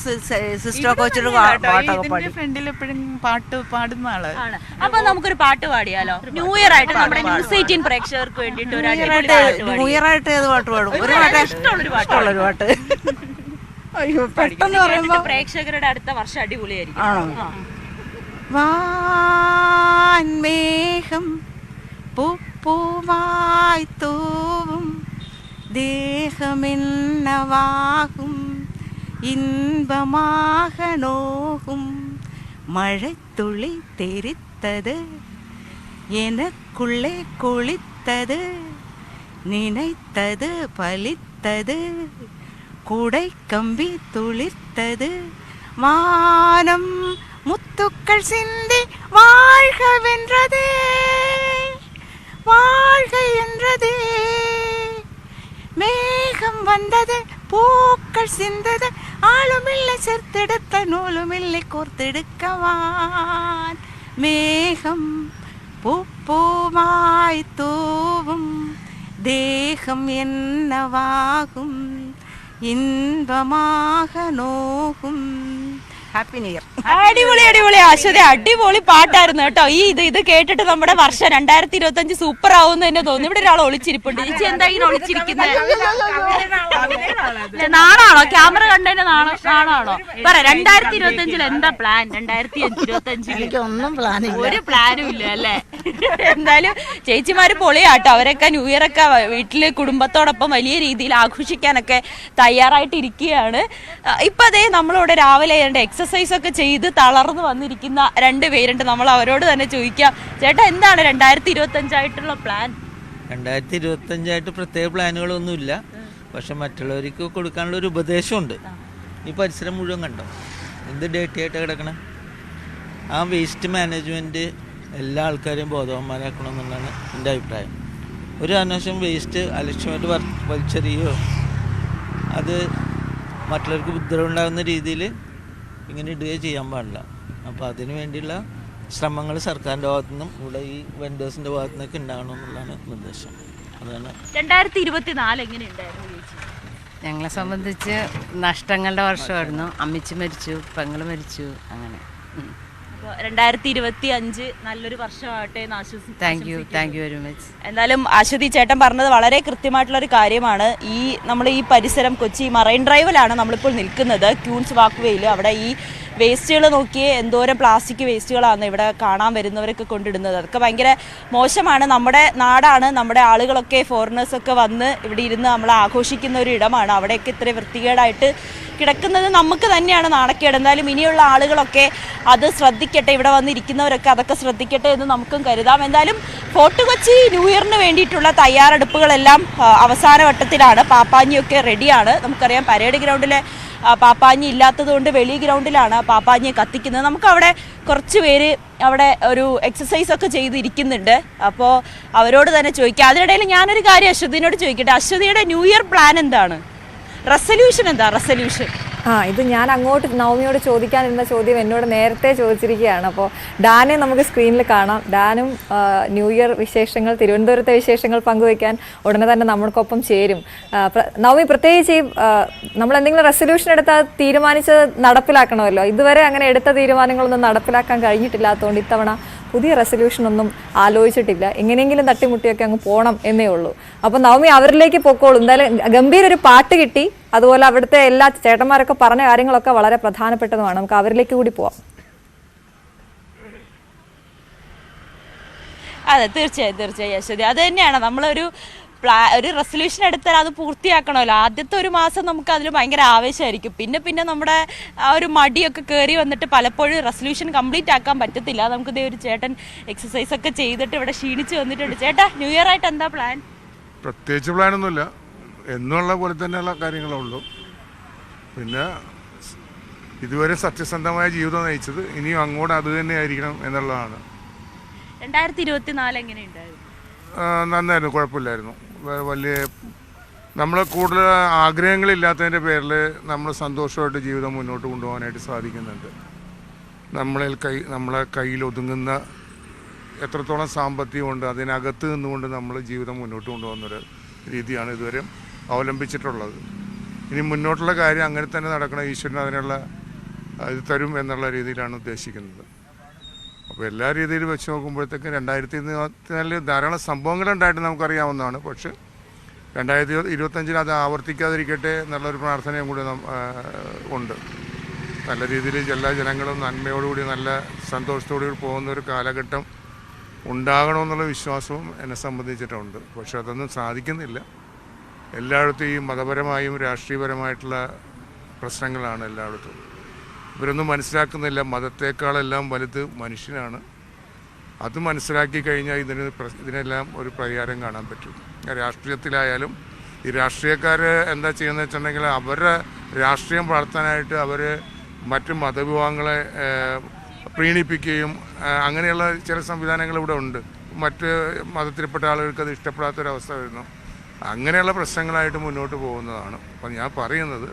സിസ്റ്ററൊക്കെ വെച്ചിട്ട് പാട്ടൊക്കെ പാടി. ഫ്രണ്ടിൽ എപ്പോഴും പാട്ട് പാടുന്ന ആള്. അപ്പൊ നമുക്കൊരു പാട്ട് പാടിയാലോ? ന്യൂ ഇയർ ആയിട്ട് നമ്മുടെ ന്യൂസ് 18 പ്രേക്ഷകർക്ക് വേണ്ടിയിട്ട് ന്യൂ ഇയർ ആയിട്ട് ഏത് പാട്ട് പാടും? ഒരു പാട്ട് ഇഷ്ടമുള്ളൊരു പാട്ട്. അയ്യോ, പെട്ടെന്ന് പറയുമ്പോ പ്രേക്ഷകരുടെ അടുത്ത വർഷം അടിപൊളിയായിരിക്കും. വാൻമേഘം പൂപ്പൂവായി തൂവും ദേഹമെന്നവാകും ഇൻപമാകനോകും மழைத்துளி தெரித்தது எனக்குள்ளே குளித்தது நினைத்தது பலித்தது குடை கம்பி துளிர்த்தது வானம் முத்துக்கள் சிந்தி வாழ்க வென்றதே வாழ்க என்றதே மேகம் வந்தது பூக்கள் சிந்தது ஆளுமில்லை சேர்த்தெடுத்த நூலுமில்லை கோர்த்தெடுக்கவான் மேகம் பூமாய் தூவும் தேகம் என்னவாகும் ഇൻപമാക നോക്കും. Happy new year. അടിപൊളി അടിപൊളി അശ്വതി, അടിപൊളി പാട്ടായിരുന്നു കേട്ടോ. ഇത് കേട്ടിട്ട് നമ്മുടെ വർഷം 2025 സൂപ്പർ ആവുമെന്ന് തന്നെ തോന്നുന്നു. ഇവിടെ ഒരാൾ ഒളിച്ചിരിപ്പുണ്ട്. ചേച്ചി എന്താ ഇങ്ങനെ ഒളിച്ചിരിക്കുന്നത്? നാണാണോ? ക്യാമറ കണ്ടതിന്റെ നാണാണോ? പറ, 2025 എന്താ പ്ലാൻ? 2025 ഒന്നും പ്ലാനില്ല, ഒരു പ്ലാനും ഇല്ല അല്ലേ? എന്തായാലും ചേച്ചിമാര് പൊളിയാട്ടോ. അവരൊക്കെ ന്യൂ ഇയർ ഒക്കെ വീട്ടില് കുടുംബത്തോടൊപ്പം വലിയ രീതിയിൽ ആഘോഷിക്കാനൊക്കെ തയ്യാറായിട്ടിരിക്കുകയാണ്. ഇപ്പൊ അതേ നമ്മളിവിടെ രാവിലെ എക്സസൈസ് ഒക്കെ ചെയ്ത് തളർന്നു വന്നിരിക്കുന്ന 2 പേരുണ്ട്. നമ്മൾ അവരോട് തന്നെ ചോദിക്കാം. ചേട്ടാ, എന്താണ് 2025 ആയിട്ടുള്ള പ്ലാൻ? 2025 പ്രത്യേക പ്ലാനുകളൊന്നുമില്ല. പക്ഷെ മറ്റുള്ളവർക്ക് കൊടുക്കാനുള്ള ഒരു ഉപദേശമുണ്ട്. ഈ പരിസരം മുഴുവൻ കണ്ടോ, എന്ത് ഡേറ്റി ആയിട്ട് കിടക്കണം. ആ വേസ്റ്റ് മാനേജ്മെൻറ്റ് എല്ലാ ആൾക്കാരെയും ബോധവാന്മാരാക്കണം എന്നുള്ളതാണ് എൻ്റെ അഭിപ്രായം. ഒരു അനാവശ്യം വേസ്റ്റ് അലക്ഷ്യമായിട്ട് വലിച്ചെറിയോ അത് മറ്റുള്ളവർക്ക് ഉപദ്രവമുണ്ടാകുന്ന രീതിയിൽ ഇങ്ങനെ ഇടുകയോ ചെയ്യാൻ പാടില്ല. അപ്പോൾ അതിനു വേണ്ടിയുള്ള ശ്രമങ്ങൾ സർക്കാരിൻ്റെ ഭാഗത്തു നിന്നും ഇവിടെ ഈ വെൻഡേഴ്സിൻ്റെ ഭാഗത്തു നിന്നൊക്കെ ഉണ്ടാകണമെന്നുള്ളതാണ് നിർദ്ദേശം. അതാണ് 2024 എങ്ങനെയുണ്ടായിരുന്നു ചേച്ചി? ഞങ്ങളെ സംബന്ധിച്ച് നഷ്ടങ്ങളുടെ വർഷമായിരുന്നു. അമ്മിച്ച് മരിച്ചു, പെങ്ങൾ മരിച്ചു, അങ്ങനെ. 2025 നല്ലൊരു വർഷമാകട്ടെ എന്ന് ആശംസിക്കുന്നു. Thank you very much. എന്തായാലും അശ്വതി ചേട്ടൻ പറഞ്ഞത് വളരെ കൃത്യമായിട്ടുള്ളൊരു കാര്യമാണ്. നമ്മുടെ ഈ പരിസരം കൊച്ചി മറൈൻ ഡ്രൈവിലാണ് നമ്മളിപ്പോൾ നിൽക്കുന്നത്, ക്യൂൻസ് വാക്ക് വേയിൽ. അവിടെ ഈ വേസ്റ്റുകൾ നോക്കിയേ, എന്തോരം പ്ലാസ്റ്റിക് വേസ്റ്റുകളാണ് ഇവിടെ കാണാൻ വരുന്നവരൊക്കെ കൊണ്ടിടുന്നത്. അതൊക്കെ ഭയങ്കര മോശമാണ്. നമ്മുടെ നാടാണ്, നമ്മുടെ ആളുകളൊക്കെ ഫോറിനേഴ്സൊക്കെ വന്ന് ഇവിടെ ഇരുന്ന് നമ്മൾ ആഘോഷിക്കുന്ന ഒരു ഇടമാണ്. അവിടെയൊക്കെ ഇത്ര വൃത്തികേടായിട്ട് കിടക്കുന്നത് നമുക്ക് തന്നെയാണ് നാണക്കേട്. എന്തായാലും ഇനിയുള്ള ആളുകളൊക്കെ അത് ശ്രദ്ധിക്കട്ടെ, ഇവിടെ വന്നിരിക്കുന്നവരൊക്കെ അതൊക്കെ ശ്രദ്ധിക്കട്ടെ എന്ന് നമുക്കും കരുതാം. എന്തായാലും ഫോർട്ട് കൊച്ചി ന്യൂ ഇയറിന് വേണ്ടിയിട്ടുള്ള തയ്യാറെടുപ്പുകളെല്ലാം അവസാന ഘട്ടത്തിലാണ്. പാപ്പാഞ്ഞിയൊക്കെ റെഡിയാണ്. നമുക്കറിയാം പരേഡ് ഗ്രൗണ്ടിലെ പാപ്പാഞ്ഞി ഇല്ലാത്തതുകൊണ്ട് വെളി ഗ്രൗണ്ടിലാണ് പാപ്പാഞ്ഞിയെ കത്തിക്കുന്നത്. നമുക്കവിടെ കുറച്ച് പേര് അവിടെ ഒരു എക്സസൈസ് ഒക്കെ ചെയ്തിരിക്കുന്നുണ്ട്. അപ്പോൾ അവരോട് തന്നെ ചോദിക്കാം. അതിനിടയിൽ ഞാനൊരു കാര്യം അശ്വതിനോട് ചോദിക്കട്ടെ. അശ്വതിയുടെ ന്യൂ ഇയർ പ്ലാൻ എന്താണ്? റെസല്യൂഷൻ എന്താ? റെസല്യൂഷൻ ഇത് ഞാൻ അങ്ങോട്ട് നവമിയോട് ചോദിക്കാനിരുന്ന ചോദ്യം എന്നോട് നേരത്തെ ചോദിച്ചിരിക്കുകയാണ്. അപ്പോൾ ഡാനെ നമുക്ക് സ്ക്രീനിൽ കാണാം. ഡാനും ന്യൂ ഇയർ വിശേഷങ്ങൾ, തിരുവനന്തപുരത്തെ വിശേഷങ്ങൾ പങ്കുവയ്ക്കാൻ ഉടനെ തന്നെ നമ്മൾക്കൊപ്പം ചേരും. നവമി, പ്രത്യേകിച്ച് നമ്മൾ എന്തെങ്കിലും റെസല്യൂഷൻ എടുത്താൽ തീരുമാനിച്ചത് നടപ്പിലാക്കണമല്ലോ. ഇതുവരെ അങ്ങനെ എടുത്ത തീരുമാനങ്ങളൊന്നും നടപ്പിലാക്കാൻ കഴിഞ്ഞിട്ടില്ലാത്തതുകൊണ്ട് ഇത്തവണ പുതിയ റെസല്യൂഷനൊന്നും ആലോചിച്ചിട്ടില്ല. എങ്ങനെയെങ്കിലും തട്ടിമുട്ടിയൊക്കെ അങ്ങ് പോകണം എന്നേ ഉള്ളൂ. അപ്പോൾ നവമി അവരിലേക്ക് പൊക്കോളൂ. എന്തായാലും ഗംഭീര ഒരു പാട്ട് കിട്ടി. അതുപോലെ അവിടുത്തെ എല്ലാ ചേട്ടന്മാരൊക്കെ പറഞ്ഞ കാര്യങ്ങളൊക്കെ വളരെ പ്രധാനപ്പെട്ടതുമാണ്. നമുക്ക് അവരിലേക്ക് കൂടി പോവാം. അതെ, തീർച്ചയായും അശ്വതി, അത് തന്നെയാണ്. നമ്മളൊരു റെസല്യൂഷൻ എടുത്താൽ അത് പൂർത്തിയാക്കണമല്ലോ. ആദ്യത്തെ ഒരു മാസം നമുക്ക് അതിൽ ഭയങ്കര ആവേശമായിരിക്കും. പിന്നെ നമ്മുടെ ആ ഒരു മടിയൊക്കെ കയറി വന്നിട്ട് പലപ്പോഴും റെസല്യൂഷൻ കംപ്ലീറ്റ് ആക്കാൻ പറ്റത്തില്ല. നമുക്കിതേ ഒരു ചേട്ടൻ എക്സസൈസ് ഒക്കെ ചെയ്തിട്ട് ഇവിടെ ക്ഷീണിച്ച് വന്നിട്ടുണ്ട്. ചേട്ടാ, ന്യൂ ഇയർ ആയിട്ട് എന്താ പ്ലാൻ? പ്രത്യേകിച്ച് പ്ലാനൊന്നുമില്ല, എന്നുള്ള പോലെ തന്നെയുള്ള കാര്യങ്ങളേ ഉള്ളൂ. പിന്നെ ഇതുവരെ സത്യസന്ധമായ ജീവിതം നയിച്ചത്, ഇനിയും അങ്ങോട്ട് അത് തന്നെ ആയിരിക്കണം എന്നുള്ളതാണ്. 2024 എങ്ങനെയുണ്ടായിരുന്നു? നന്നായിരുന്നു, കുഴപ്പമില്ലായിരുന്നു. വലിയ നമ്മൾ കൂടുതൽ ആഗ്രഹങ്ങളില്ലാത്തതിൻ്റെ പേരിൽ നമ്മൾ സന്തോഷമായിട്ട് ജീവിതം മുന്നോട്ട് കൊണ്ടുപോകാനായിട്ട് സാധിക്കുന്നുണ്ട്. നമ്മളെ കയ്യിൽ ഒതുങ്ങുന്ന എത്രത്തോളം സാമ്പത്തികമുണ്ട് അതിനകത്ത് നിന്നുകൊണ്ട് നമ്മൾ ജീവിതം മുന്നോട്ട് കൊണ്ടുപോകുന്നൊരു രീതിയാണ് ഇതുവരെ അവലംബിച്ചിട്ടുള്ളത്. ഇനി മുന്നോട്ടുള്ള കാര്യം അങ്ങനെ തന്നെ നടക്കണം. ഈശ്വരൻ അതിനുള്ള ഇത് തരും എന്നുള്ള രീതിയിലാണ് ഉദ്ദേശിക്കുന്നത്. അപ്പോൾ എല്ലാ രീതിയിലും വെച്ച് നോക്കുമ്പോഴത്തേക്കും 2024 ധാരാളം സംഭവങ്ങളുണ്ടായിട്ട് നമുക്കറിയാവുന്നതാണ്. പക്ഷേ 2025 അത് ആവർത്തിക്കാതിരിക്കട്ടെ എന്നുള്ളൊരു പ്രാർത്ഥനയും കൂടി ഉണ്ട്. നല്ല രീതിയിൽ എല്ലാ ജനങ്ങളും നന്മയോടുകൂടി നല്ല സന്തോഷത്തോടുകൂടി പോകുന്ന ഒരു കാലഘട്ടം ഉണ്ടാകണമെന്നുള്ള വിശ്വാസവും എന്നെ സംബന്ധിച്ചിട്ടുണ്ട്. പക്ഷെ അതൊന്നും സാധിക്കുന്നില്ല. എല്ലായിടത്തും ഈ മതപരമായും രാഷ്ട്രീയപരമായിട്ടുള്ള പ്രശ്നങ്ങളാണ് എല്ലായിടത്തും. ഇവരൊന്നും മനസ്സിലാക്കുന്നില്ല. മതത്തേക്കാളെല്ലാം വലുത് മനുഷ്യനാണ്. അത് മനസ്സിലാക്കി കഴിഞ്ഞാൽ ഇതിനെല്ലാം ഒരു പരിഹാരം കാണാൻ പറ്റും. രാഷ്ട്രീയത്തിലായാലും ഈ രാഷ്ട്രീയക്കാർ എന്താ ചെയ്യുന്നത് വെച്ചിട്ടുണ്ടെങ്കിൽ അവരുടെ രാഷ്ട്രീയം വളർത്താനായിട്ട് അവർ മറ്റ് മതവിഭാഗങ്ങളെ പ്രീണിപ്പിക്കുകയും അങ്ങനെയുള്ള ചില സംവിധാനങ്ങൾ ഇവിടെ ഉണ്ട്. മറ്റ് മതത്തിൽപ്പെട്ട ആളുകൾക്ക് അത് ഇഷ്ടപ്പെടാത്തൊരവസ്ഥ വരുന്നു. അങ്ങനെയുള്ള പ്രശ്നങ്ങളായിട്ട് മുന്നോട്ട് പോകുന്നതാണ്. അപ്പം ഞാൻ പറയുന്നത്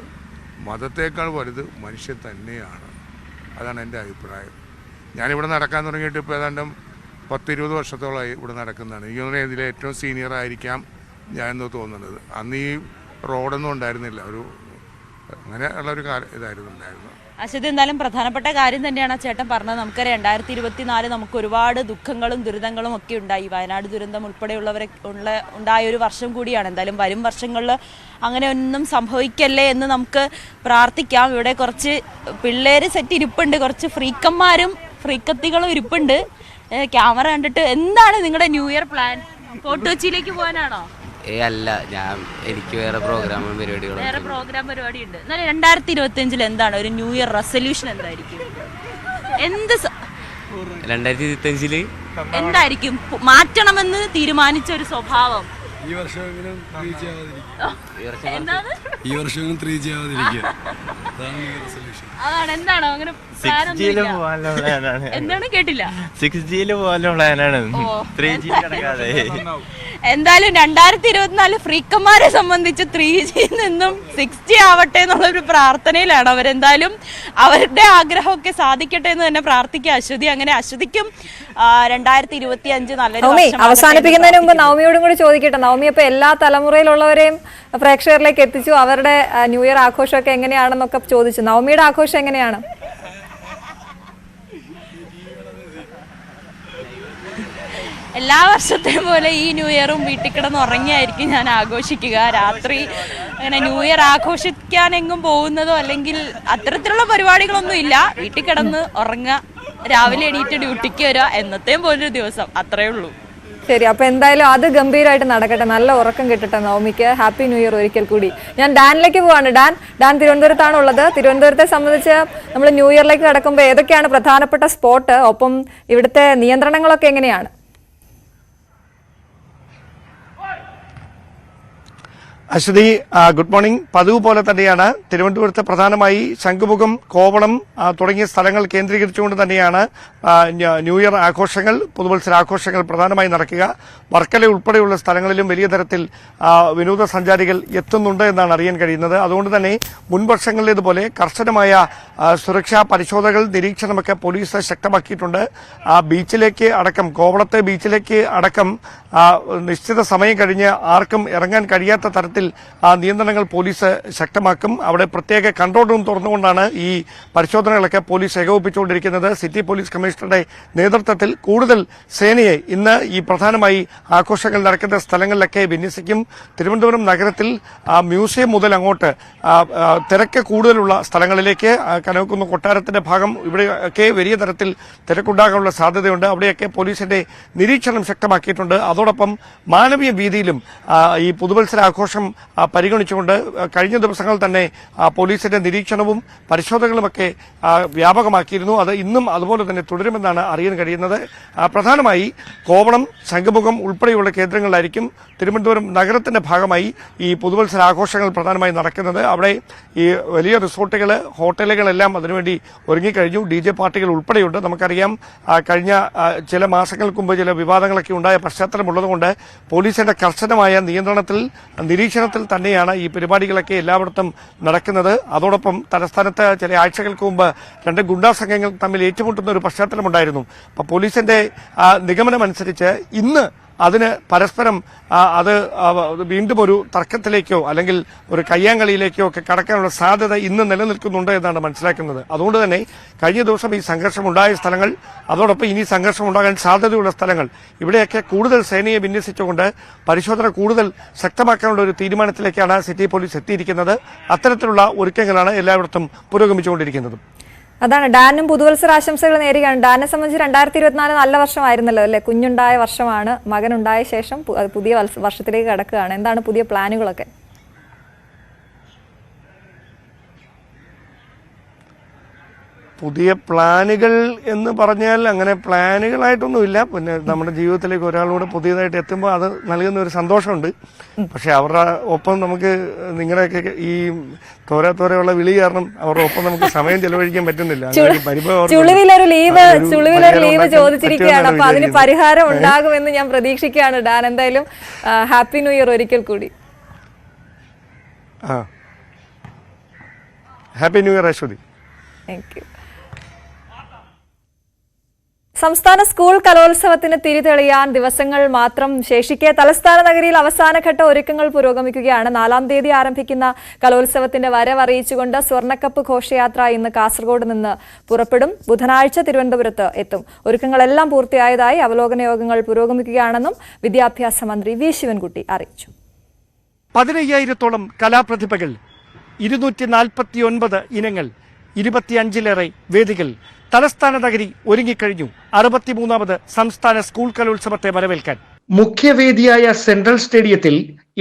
മതത്തേക്കാൾ വലുത് മനുഷ്യൻ തന്നെയാണ്. അതാണ് എൻ്റെ അഭിപ്രായം. ഞാനിവിടെ നടക്കാൻ തുടങ്ങിയിട്ട് ഇപ്പോൾ ഏതാണ്ട് 10-20 വർഷത്തോളമായി ഇവിടെ നടക്കുന്നതാണ്. എനിക്ക് തോന്നുന്നത് ഇതിലെ ഏറ്റവും സീനിയർ ആയിരിക്കാം ഞാൻ എന്ന് തോന്നുന്നത്. അന്ന് ഈ റോഡൊന്നും ഉണ്ടായിരുന്നില്ല. അങ്ങനെ ഉള്ളൊരു ഇതായിരുന്നു ഉണ്ടായിരുന്നു. അശ്വതി, എന്തായാലും പ്രധാനപ്പെട്ട കാര്യം തന്നെയാണ് ചേട്ടൻ പറഞ്ഞത്. നമുക്കറിയാം 2024 നമുക്ക് ഒരുപാട് ദുഃഖങ്ങളും ദുരിതങ്ങളും ഒക്കെ ഉണ്ടായി. വയനാട് ദുരന്തം ഉൾപ്പെടെയുള്ളവരെ ഉണ്ടായ ഒരു വർഷം കൂടിയാണ്. എന്തായാലും വരും വർഷങ്ങളിൽ അങ്ങനെ ഒന്നും സംഭവിക്കല്ലേ എന്ന് നമുക്ക് പ്രാർത്ഥിക്കാം. ഇവിടെ കുറച്ച് പിള്ളേർ സെറ്റ് ഇരിപ്പുണ്ട്, കുറച്ച് ഫ്രീക്കന്മാരും ഫ്രീക്കത്തികളും ഇരിപ്പുണ്ട്. ക്യാമറ കണ്ടിട്ട് എന്താണ് നിങ്ങളുടെ ന്യൂ ഇയർ പ്ലാൻ? ഫോർട്ട് കൊച്ചിയിലേക്ക് പോകാനാണോ? അല്ല, എനിക്ക് വേറെ പ്രോഗ്രാം പരിപാടി ഉണ്ട്. എന്നാലും 2025 എന്താണ് ഒരു ന്യൂ ഇയർ റെസൊല്യൂഷൻ? എന്തായിരിക്കും 2025 എന്തായിരിക്കും മാറ്റണമെന്ന് തീരുമാനിച്ച ഒരു സ്വഭാവം? ഈ വർഷമെങ്കിലും 3G ആവാതിരിക്കുക. എന്താണോ അങ്ങനെ എന്താണ് കേട്ടില്ല? 6G പോകാനുള്ള പ്ലാനാണ്. 3G കിടക്കാതെ. എന്തായാലും 2024 ഫ്രീക്കന്മാരെ സംബന്ധിച്ച് 3G നിന്നും 6G ആവട്ടെ എന്നുള്ളൊരു പ്രാർത്ഥനയിലാണ് അവരെന്തായാലും. അവരുടെ ആഗ്രഹമൊക്കെ സാധിക്കട്ടെ എന്ന് തന്നെ പ്രാർത്ഥിക്കുക അശ്വതി. അങ്ങനെ അശ്വതിക്കും 2025 നല്ലൊരു അവസാനിപ്പിക്കുന്നതിന് മുമ്പ് നവമിയോടും കൂടി ചോദിക്കട്ടെ. നവമി ഇപ്പൊ എല്ലാ തലമുറയിലുള്ളവരെയും പ്രേക്ഷകരിലേക്ക് എത്തിച്ചു. അവരുടെ ന്യൂ ഇയർ ആഘോഷമൊക്കെ എങ്ങനെയാണെന്നൊക്കെ ചോദിച്ചു. നവമിയുടെ ആഘോഷം എങ്ങനെയാണ്? എല്ലാ വർഷത്തെയും പോലെ ഈ ന്യൂ ഇയറും വീട്ടിൽ കിടന്ന് ഉറങ്ങിയായിരിക്കും ഞാൻ ആഘോഷിക്കുക. രാത്രി അങ്ങനെ ന്യൂ ഇയർ ആഘോഷിക്കാൻ എങ്ങും പോകുന്നതോ അല്ലെങ്കിൽ അത്തരത്തിലുള്ള പരിപാടികളൊന്നും ഇല്ല. വീട്ടിൽ കിടന്ന് ഉറങ്ങുക, രാവിലെ എണീറ്റ് ഡ്യൂട്ടിക്ക് വരിക, എന്നത്തെയും പോലൊരു ദിവസം, അത്രേ ഉള്ളൂ. ശരി, അപ്പൊ എന്തായാലും അത് ഗംഭീരമായിട്ട് നടക്കട്ടെ. നല്ല ഉറക്കം കിട്ടട്ടെ നവമിക്ക്. ഹാപ്പി ന്യൂ ഇയർ ഒരിക്കൽ കൂടി. ഞാൻ ഡാനിലേക്ക് പോവാണ്. ഡാൻ തിരുവനന്തപുരത്താണ് ഉള്ളത്. തിരുവനന്തപുരത്തെ സംബന്ധിച്ച് നമ്മൾ ന്യൂ ഇയറിലേക്ക് കടക്കുമ്പോൾ ഏതൊക്കെയാണ് പ്രധാനപ്പെട്ട സ്പോട്ട്? ഒപ്പം ഇവിടുത്തെ നിയന്ത്രണങ്ങളൊക്കെ എങ്ങനെയാണ്? Aswathy, good morning. പതിവ് പോലെ തന്നെയാണ് തിരുവനന്തപുരത്ത് പ്രധാനമായി ശംഖുമുഖം, കോവളം തുടങ്ങിയ സ്ഥലങ്ങൾ കേന്ദ്രീകരിച്ചുകൊണ്ട് തന്നെയാണ് ന്യൂ ഇയർ ആഘോഷങ്ങൾ, പുതുവത്സരാഘോഷങ്ങൾ പ്രധാനമായി നടക്കുക. വർക്കല ഉൾപ്പെടെയുള്ള സ്ഥലങ്ങളിലും വലിയ തരത്തിൽ വിനോദസഞ്ചാരികൾ എത്തുന്നുണ്ട് എന്നാണ് അറിയാൻ കഴിയുന്നത്. അതുകൊണ്ട് തന്നെ മുൻവർഷങ്ങളിലേതുപോലെ കർശനമായ സുരക്ഷാ പരിശോധനകൾ, നിരീക്ഷണമൊക്കെ പോലീസ് ശക്തമാക്കിയിട്ടുണ്ട്. ബീച്ചിലേക്ക് അടക്കം, കോവളത്തെ ബീച്ചിലേക്ക് അടക്കം നിശ്ചിത സമയം കഴിഞ്ഞ് ആർക്കും ഇറങ്ങാൻ കഴിയാത്ത തരത്തിൽ നിയന്ത്രണങ്ങൾ പോലീസ് ശക്തമാക്കും. അവിടെ പ്രത്യേക കൺട്രോൾ റൂം തുറന്നുകൊണ്ടാണ് ഈ പരിശോധനകളൊക്കെ പോലീസ് ഏകോപിപ്പിച്ചുകൊണ്ടിരിക്കുന്നത്. സിറ്റി പോലീസ് കമ്മീഷണറുടെ നേതൃത്വത്തിൽ കൂടുതൽ സേനയെ ഇന്ന് ഈ പ്രധാനമായി ആഘോഷങ്ങൾ നടക്കുന്ന സ്ഥലങ്ങളിലൊക്കെ വിന്യസിക്കും. തിരുവനന്തപുരം നഗരത്തിൽ മ്യൂസിയം മുതൽ അങ്ങോട്ട് തിരക്ക് കൂടുതലുള്ള സ്ഥലങ്ങളിലേക്ക്, കനകക്കുന്ന് കൊട്ടാരത്തിന്റെ ഭാഗം, ഇവിടെയൊക്കെ വലിയ തരത്തിൽ തിരക്കുണ്ടാകാനുള്ള സാധ്യതയുണ്ട്. അവിടെയൊക്കെ പോലീസിന്റെ നിരീക്ഷണം ശക്തമാക്കിയിട്ടുണ്ട്. അതോടൊപ്പം മാനവീയ വീതിയിലും ഈ പുതുവത്സരാഘോഷം പരിഗണിച്ചുകൊണ്ട് കഴിഞ്ഞ ദിവസങ്ങൾ തന്നെ പോലീസിന്റെ നിരീക്ഷണവും പരിശോധനകളുമൊക്കെ വ്യാപകമാക്കിയിരുന്നു. അത് ഇന്നും അതുപോലെ തന്നെ തുടരുമെന്നാണ് അറിയാൻ കഴിയുന്നത്. പ്രധാനമായി കോവളം, ശംഖുമുഖം ഉൾപ്പെടെയുള്ള കേന്ദ്രങ്ങളിലായിരിക്കും തിരുവനന്തപുരം നഗരത്തിന്റെ ഭാഗമായി ഈ പുതുവത്സരാഘോഷങ്ങൾ പ്രധാനമായി നടക്കുന്നത്. അവിടെ ഈ വലിയ റിസോർട്ടുകൾ, ഹോട്ടലുകളെല്ലാം അതിനുവേണ്ടി ഒരുങ്ങിക്കഴിഞ്ഞു. DJ പാർട്ടികൾ ഉൾപ്പെടെയുണ്ട്. നമുക്കറിയാം കഴിഞ്ഞ ചില മാസങ്ങൾക്ക് മുമ്പ് ചില വിവാദങ്ങളൊക്കെ ഉണ്ടായ പശ്ചാത്തലമുള്ളതുകൊണ്ട് പോലീസിന്റെ കർശനമായ നിരീക്ഷണത്തിൽ തന്നെയാണ് ഈ പരിപാടികളൊക്കെ എല്ലായിടത്തും നടക്കുന്നത്. അതോടൊപ്പം തലസ്ഥാനത്ത് ചില ആഴ്ചകൾക്ക് മുമ്പ് 2 ഗുണ്ടാ സംഘങ്ങൾ തമ്മിൽ ഏറ്റുമുട്ടുന്ന ഒരു പശ്ചാത്തലമുണ്ടായിരുന്നു. അപ്പോൾ പോലീസിന്റെ നിഗമനമനുസരിച്ച് ഇന്ന് അതിന് പരസ്പരം അത് വീണ്ടും ഒരു തർക്കത്തിലേക്കോ അല്ലെങ്കിൽ ഒരു കയ്യാങ്കളിയിലേക്കോ ഒക്കെ കടക്കാനുള്ള സാധ്യത ഇന്ന് നിലനിൽക്കുന്നുണ്ട് എന്നാണ് മനസ്സിലാക്കുന്നത്. അതുകൊണ്ട് തന്നെ കഴിഞ്ഞ ദിവസം ഈ സംഘർഷമുണ്ടായ സ്ഥലങ്ങൾ, അതോടൊപ്പം ഇനി സംഘർഷം ഉണ്ടാകാൻ സാധ്യതയുള്ള സ്ഥലങ്ങൾ, ഇവിടെയൊക്കെ കൂടുതൽ സേനയെ വിന്യസിച്ചുകൊണ്ട് പരിശോധന കൂടുതൽ ശക്തമാക്കാനുള്ള ഒരു തീരുമാനത്തിലേക്കാണ് സിറ്റി പോലീസ് എത്തിയിരിക്കുന്നത്. അത്തരത്തിലുള്ള ഒരുക്കങ്ങളാണ് എല്ലായിടത്തും പുരോഗമിച്ചുകൊണ്ടിരിക്കുന്നത്. അതാണ്. ഡാനും പുതുവത്സരാശംസകൾ നേരുകയാണ്. ഡാനെ സംബന്ധിച്ച് 2024 നല്ല വർഷമായിരുന്നല്ലോ അല്ലെ? കുഞ്ഞുണ്ടായ വർഷമാണ്. മകനുണ്ടായ ശേഷം പുതിയ വർഷത്തിലേക്ക് കടക്കുകയാണ്. എന്താണ് പുതിയ പ്ലാനുകളൊക്കെ? പുതിയ പ്ലാനുകൾ എന്ന് പറഞ്ഞാൽ അങ്ങനെ പ്ലാനുകളായിട്ടൊന്നുമില്ല. പിന്നെ നമ്മുടെ ജീവിതത്തിലേക്ക് ഒരാളൂടെ പുതിയതായിട്ട് എത്തുമ്പോൾ അത് നൽകുന്ന ഒരു സന്തോഷമുണ്ട്. പക്ഷെ അവരുടെ ഒപ്പം നമുക്ക് നിങ്ങളുടെയൊക്കെ ഈ തോരയുള്ള വിളി കാരണം അവരുടെ ഒപ്പം നമുക്ക് സമയം ചെലവഴിക്കാൻ പറ്റുന്നില്ല. ചുളിവിലൊരു ലീവ് ചോദിച്ചിരിക്കുകയാണ്. അപ്പൊ അതിന് പരിഹാരം ഉണ്ടാകുമെന്ന് ഞാൻ പ്രതീക്ഷിക്കുകയാണ്. ഡാൻ, എന്തായാലും ഹാപ്പി ന്യൂ ഇയർ ഒരിക്കൽ കൂടി. Happy new year Aswathy. Thank you. സംസ്ഥാന സ്കൂൾ കലോത്സവത്തിന് തിരിതെളിയാൻ ദിവസങ്ങൾ മാത്രം ശേഷിക്കെ തലസ്ഥാന നഗരിയിൽ അവസാനഘട്ട ഒരുക്കങ്ങൾ പുരോഗമിക്കുകയാണ്. 4-ാം തീയതി ആരംഭിക്കുന്ന കലോത്സവത്തിന്റെ വരവറിയിച്ചുകൊണ്ട് സ്വർണ്ണക്കപ്പ് ഘോഷയാത്ര ഇന്ന് കാസർഗോഡ് നിന്ന് പുറപ്പെടും. ബുധനാഴ്ച തിരുവനന്തപുരത്ത് എത്തും. ഒരുക്കങ്ങളെല്ലാം പൂർത്തിയായതായി അവലോകന യോഗങ്ങൾ പുരോഗമിക്കുകയാണെന്നും വിദ്യാഭ്യാസ മന്ത്രി വി ശിവൻകുട്ടി അറിയിച്ചു. 15,000-ഓളം കലാപ്രതിഭകൾ, 249 ഇനങ്ങൾ, 25-ലേറെ വേദികൾ. തലസ്ഥാന നഗരി ഒരുങ്ങിക്കഴിഞ്ഞു 63ാമത് സംസ്ഥാന സ്കൂൾ കലോത്സവത്തെ വരവേൽക്കാൻ. മുഖ്യവേദിയായ സെൻട്രൽ സ്റ്റേഡിയത്തിൽ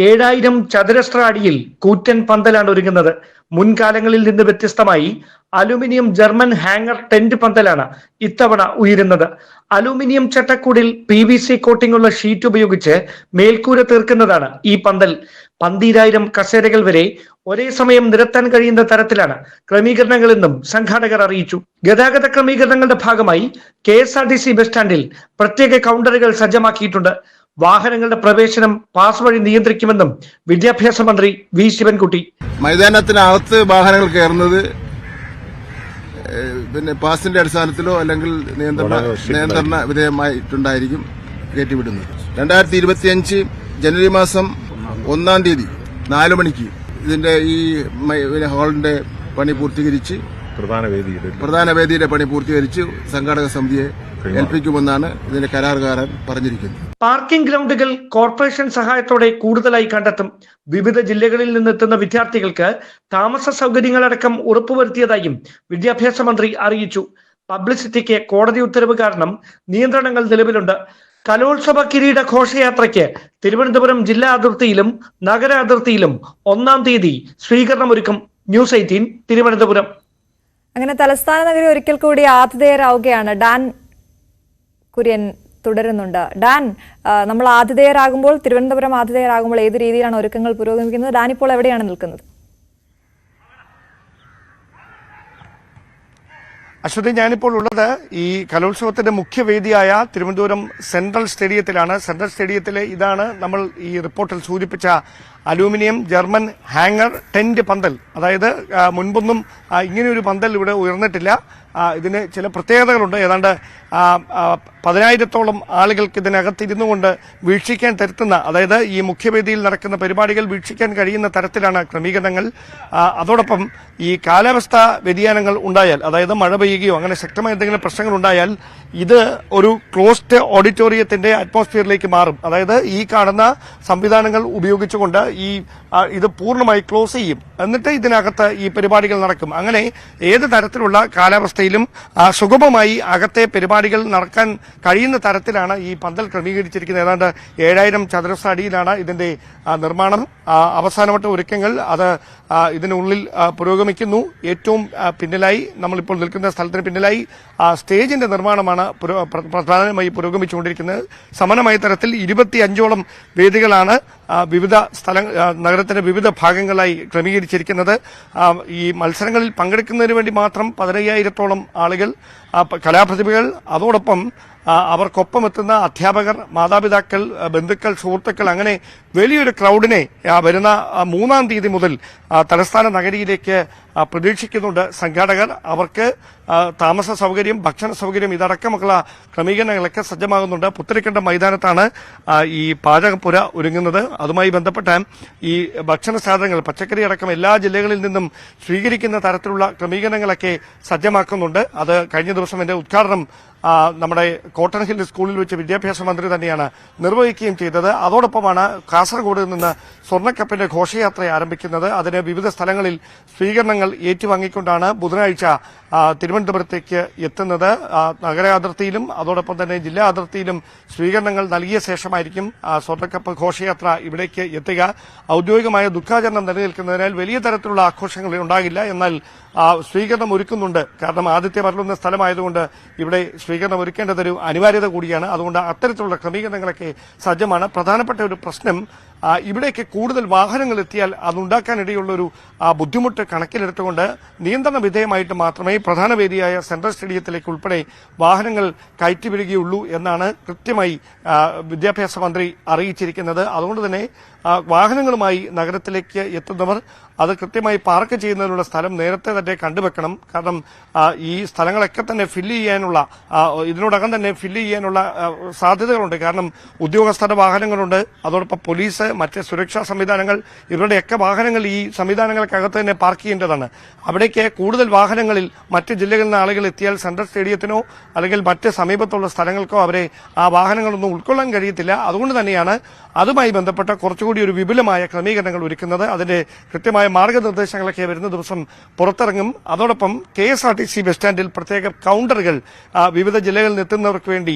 7,000 ചതുരശ്ര അടിയിൽ കൂറ്റൻ പന്തലാണ് ഒരുങ്ങുന്നത്. മുൻകാലങ്ങളിൽ നിന്ന് വ്യത്യസ്തമായി അലുമിനിയം ജർമ്മൻ ഹാങ്ങർ ടെന്റ് പന്തലാണ് ഇത്തവണ ഉയരുന്നത്. അലുമിനിയം ചട്ടക്കൂടിൽ PVC കോട്ടിംഗ് ഉള്ള ഷീറ്റ് ഉപയോഗിച്ച് മേൽക്കൂര തീർക്കുന്നതാണ് ഈ പന്തൽ. 12,000 കസേരകൾ വരെ ഒരേ സമയം നിരത്താൻ കഴിയുന്ന തരത്തിലാണ് ക്രമീകരണങ്ങളെന്നും സംഘാടകർ അറിയിച്ചു. ഗതാഗത ക്രമീകരണങ്ങളുടെ ഭാഗമായി KSRTC ബസ് സ്റ്റാൻഡിൽ പ്രത്യേക കൗണ്ടറുകൾ സജ്ജമാക്കിയിട്ടുണ്ട്. വാഹനങ്ങളുടെ പ്രവേശനം പാസ് വഴി നിയന്ത്രിക്കുമെന്നും വിദ്യാഭ്യാസ മന്ത്രി വി ശിവൻകുട്ടി. മൈതാനത്തിനകത്ത് വാഹനങ്ങൾ കയറുന്നത് പിന്നെ പാസിന്റെ അടിസ്ഥാനത്തിലോ അല്ലെങ്കിൽ നിയന്ത്രണ വിധേയമായിട്ടുണ്ടായിരിക്കും കയറ്റിവിടുന്നത്. 2025 ജനുവരി മാസം 1-ാം തീയതി 4 മണിക്ക് ഇതിന്റെ ഈ ഹാളിന്റെ പണി പൂർത്തീകരിച്ച് പ്രധാന വേദിയുടെ പണി പൂർത്തീകരിച്ച് സംഘാടക സമിതിയെ ഏൽപ്പിക്കുമെന്നാണ് ഇതിന്റെ കരാറുകാരൻ പറഞ്ഞിരിക്കുന്നത്. പാർക്കിംഗ് ഗ്രൗണ്ടുകൾ കോർപ്പറേഷൻ സഹായത്തോടെ കൂടുതലായി കണ്ടെത്തും. വിവിധ ജില്ലകളിൽ നിന്നെത്തുന്ന വിദ്യാർത്ഥികൾക്ക് താമസ സൗകര്യങ്ങളടക്കം ഉറപ്പുവരുത്തിയതായും വിദ്യാഭ്യാസ മന്ത്രി അറിയിച്ചു. പബ്ലിസിറ്റിക്ക് കോടതി ഉത്തരവ് കാരണം നിയന്ത്രണങ്ങൾ നിലവിലുണ്ട്. കലോത്സവ കിരീട ഘോഷയാത്രയ്ക്ക് തിരുവനന്തപുരം ജില്ലാ അതിർത്തിയിലും നഗര അതിർത്തിയിലും 1-ാം തീയതി സ്വീകരണമൊരുക്കും. ന്യൂസ് 18 തിരുവനന്തപുരം. അങ്ങനെ തലസ്ഥാന നഗരി ഒരിക്കൽ കൂടി ആതിഥേയരാവുകയാണ്. ഡാൻ കുര്യൻ തുടരുന്നുണ്ട്. ഡാൻ, നമ്മൾ ആതിഥേയരാകുമ്പോൾ, തിരുവനന്തപുരം ആതിഥേയരാകുമ്പോൾ ഏത് രീതിയിലാണ് ഒരുക്കങ്ങൾ പുരോഗമിക്കുന്നത്? ഡാൻ ഇപ്പോൾ എവിടെയാണ് നിൽക്കുന്നത്? അശ്വതി, ഞാനിപ്പോൾ ഉള്ളത് ഈ കലോത്സവത്തിന്റെ മുഖ്യവേദിയായ തിരുവനന്തപുരം സെൻട്രൽ സ്റ്റേഡിയത്തിലാണ്. സെൻട്രൽ സ്റ്റേഡിയത്തിലെ ഇതാണ് നമ്മൾ ഈ റിപ്പോർട്ടിൽ സൂചിപ്പിച്ച അലൂമിനിയം ജർമ്മൻ ഹാങ്ങർ ടെന്റ് പന്തൽ. അതായത് മുൻപൊന്നും ഇങ്ങനെയൊരു പന്തൽ ഇവിടെ ഉയർന്നിട്ടില്ല. ഇതിന് ചില പ്രത്യേകതകളുണ്ട്. ഏതാണ്ട് 10,000-ഓളം ആളുകൾക്ക് ഇതിനകത്തിരുന്നു കൊണ്ട് വീക്ഷിക്കാൻ തരത്തുന്ന, അതായത് ഈ മുഖ്യവേദിയിൽ നടക്കുന്ന പരിപാടികൾ വീക്ഷിക്കാൻ കഴിയുന്ന തരത്തിലാണ് ക്രമീകരണങ്ങൾ. അതോടൊപ്പം ഈ കാലാവസ്ഥ വ്യതിയാനങ്ങൾ ഉണ്ടായാൽ, അതായത് മഴ പെയ്യുകയോ അങ്ങനെ ശക്തമായ എന്തെങ്കിലും പ്രശ്നങ്ങൾ ഉണ്ടായാൽ ഇത് ഒരു ക്ലോസ്ഡ് ഓഡിറ്റോറിയത്തിന്റെ അറ്റ്മോസ്ഫിയറിലേക്ക് മാറും. അതായത് ഈ കാണുന്ന സംവിധാനങ്ങൾ ഉപയോഗിച്ചുകൊണ്ട് ഇത് പൂർണ്ണമായി ക്ലോസ് ചെയ്യും. എന്നിട്ട് ഇതിനകത്ത് ഈ പരിപാടികൾ നടക്കും. അങ്ങനെ ഏത് തരത്തിലുള്ള കാലാവസ്ഥയിലും സുഗമമായി അകത്തെ പരിപാടികൾ നടക്കാൻ കഴിയുന്ന തരത്തിലാണ് ഈ പന്തൽ ക്രമീകരിച്ചിരിക്കുന്നത്. ഏതാണ്ട് 7,000 ചതുരശ്ര അടിയിലാണ് ഇതിന്റെ നിർമ്മാണം. അവസാനവട്ട ഒരുക്കങ്ങൾ അത് ഇതിനുള്ളിൽ പുരോഗമിക്കുന്നു. ഏറ്റവും പിന്നിലായി, നമ്മളിപ്പോൾ നിൽക്കുന്ന സ്ഥലത്തിന് പിന്നിലായി സ്റ്റേജിന്റെ നിർമ്മാണമാണ് പ്രധാനമായി പുരോഗമിച്ചുകൊണ്ടിരിക്കുന്നത്. സമാനമായ തരത്തിൽ 25ഓളം വേദികളാണ് വിവിധ നഗരത്തിന്റെ വിവിധ ഭാഗങ്ങളായി ക്രമീകരിച്ചിരിക്കുന്നത്. ഈ മത്സരങ്ങളിൽ പങ്കെടുക്കുന്നതിന് വേണ്ടി മാത്രം 15,000-ഓളം ആളുകൾ, കലാപ്രതിഭകൾ, അതോടൊപ്പം അവർക്കൊപ്പം എത്തുന്ന അധ്യാപകർ, മാതാപിതാക്കൾ, ബന്ധുക്കൾ, സുഹൃത്തുക്കൾ, അങ്ങനെ വലിയൊരു ക്രൗഡിനെ വരുന്ന 3-ാം തീയതി മുതൽ തലസ്ഥാന നഗരിയിലേക്ക് പ്രതീക്ഷിക്കുന്നുണ്ട് സംഘാടകർ. അവർക്ക് താമസ സൗകര്യം, ഭക്ഷണ സൗകര്യം ഇതടക്കമുള്ള ക്രമീകരണങ്ങളൊക്കെ സജ്ജമാകുന്നുണ്ട്. പുത്തരിക്കണ്ട മൈതാനത്താണ് ഈ പാചകപ്പുര ഒരുങ്ങുന്നത്. അതുമായി ബന്ധപ്പെട്ട ഈ ഭക്ഷണ സാധനങ്ങൾ, പച്ചക്കറി അടക്കം എല്ലാ ജില്ലകളിൽ നിന്നും സ്വീകരിക്കുന്ന തരത്തിലുള്ള ക്രമീകരണങ്ങളൊക്കെ സജ്ജമാക്കുന്നുണ്ട്. അത് കഴിഞ്ഞ ദിവസം എന്റെ ഉദ്ഘാടനം നമ്മുടെ കോട്ടൺ ഹിൽ സ്കൂളിൽ വെച്ച് വിദ്യാഭ്യാസ മന്ത്രി തന്നെയാണ് നിർവഹിക്കുകയും ചെയ്തത്. അതോടൊപ്പമാണ് കാസർഗോഡ് നിന്ന് സ്വർണ്ണക്കപ്പിന്റെ ഘോഷയാത്ര ആരംഭിക്കുന്നത്. അതിന് വിവിധ സ്ഥലങ്ങളിൽ സ്വീകരണങ്ങൾ ഏറ്റുവാങ്ങിക്കൊണ്ടാണ് ബുധനാഴ്ച തിരുവനന്തപുരത്തേക്ക് എത്തുന്നത്. നഗര അതിർത്തിയിലും അതോടൊപ്പം തന്നെ ജില്ലാ അതിർത്തിയിലും സ്വീകരണങ്ങൾ നൽകിയ ശേഷമായിരിക്കും സ്വർണ്ണക്കപ്പ് ഘോഷയാത്ര ഇവിടേക്ക് എത്തുക. ഔദ്യോഗികമായ ദുഃഖാചരണം നിലനിൽക്കുന്നതിനാൽ വലിയ തരത്തിലുള്ള ആഘോഷങ്ങൾ ഉണ്ടാകില്ല. എന്നാൽ സ്വീകരണം ഒരുക്കുന്നുണ്ട്. കാരണം ആദിത്യം അരുളുന്ന സ്ഥലമായതുകൊണ്ട് ഇവിടെ സ്വീകരണം ഒരുക്കേണ്ടതൊരു അനിവാര്യത കൂടിയാണ്. അതുകൊണ്ട് അത്തരത്തിലുള്ള ക്രമീകരണങ്ങളൊക്കെ സജ്ജമാണ്. പ്രധാനപ്പെട്ട ഒരു പ്രശ്നം ഇവിടേക്ക് കൂടുതൽ വാഹനങ്ങൾ എത്തിയാൽ അതുണ്ടാക്കാനിടയുള്ളൊരു ബുദ്ധിമുട്ട് കണക്കിലെടുത്തുകൊണ്ട് നിയന്ത്രണ വിധേയമായിട്ട് മാത്രമേ പ്രധാന വേദിയായ സെൻട്രൽ സ്റ്റേഡിയത്തിലേക്ക് ഉൾപ്പെടെ വാഹനങ്ങൾ കയറ്റിവിടുകയുള്ളൂ എന്നാണ് കൃത്യമായി വിദ്യാഭ്യാസ മന്ത്രി അറിയിച്ചിരിക്കുന്നത്. അതുകൊണ്ട് തന്നെ വാഹനങ്ങളുമായി നഗരത്തിലേക്ക് എത്തുന്നവർ അത് കൃത്യമായി പാർക്ക് ചെയ്യുന്നതിനുള്ള സ്ഥലം നേരത്തെ തന്നെ കണ്ടുവെക്കണം. കാരണം ഈ സ്ഥലങ്ങളൊക്കെ തന്നെ ഫില്ല് ചെയ്യാനുള്ള ഇതിനോടകം തന്നെ ഫില്ല് ചെയ്യാനുള്ള സാധ്യതകളുണ്ട്. കാരണം ഉദ്യോഗസ്ഥരുടെ വാഹനങ്ങളുണ്ട്, അതോടൊപ്പം പോലീസ്, മറ്റ് സുരക്ഷാ സംവിധാനങ്ങൾ, ഇവരുടെയൊക്കെ വാഹനങ്ങൾ ഈ സംവിധാനങ്ങൾക്കകത്ത് തന്നെ പാർക്ക് ചെയ്യേണ്ടതാണ്. അവിടേക്ക് കൂടുതൽ വാഹനങ്ങളിൽ മറ്റ് ജില്ലകളിൽ നിന്ന് ആളുകൾ എത്തിയാൽ സെൻട്രൽ സ്റ്റേഡിയത്തിനോ അല്ലെങ്കിൽ മറ്റ് സമീപത്തുള്ള സ്ഥലങ്ങൾക്കോ അവരെ ആ വാഹനങ്ങളൊന്നും ഉൾക്കൊള്ളാൻ കഴിയത്തില്ല. അതുകൊണ്ട് തന്നെയാണ് അതുമായി ബന്ധപ്പെട്ട കുറച്ചുകൂടി ഒരു വിപുലമായ ക്രമീകരണങ്ങൾ ഒരുക്കുന്നത്. അതിന്റെ കൃത്യമായ മാർഗനിർദ്ദേശങ്ങളൊക്കെ വരുന്ന ദിവസം പുറത്തിറങ്ങും. അതോടൊപ്പം KSRTC ബസ് സ്റ്റാൻഡിൽ പ്രത്യേക കൌണ്ടറുകൾ വിവിധ ജില്ലകളിൽ നിന്ന് എത്തുന്നവർക്ക് വേണ്ടി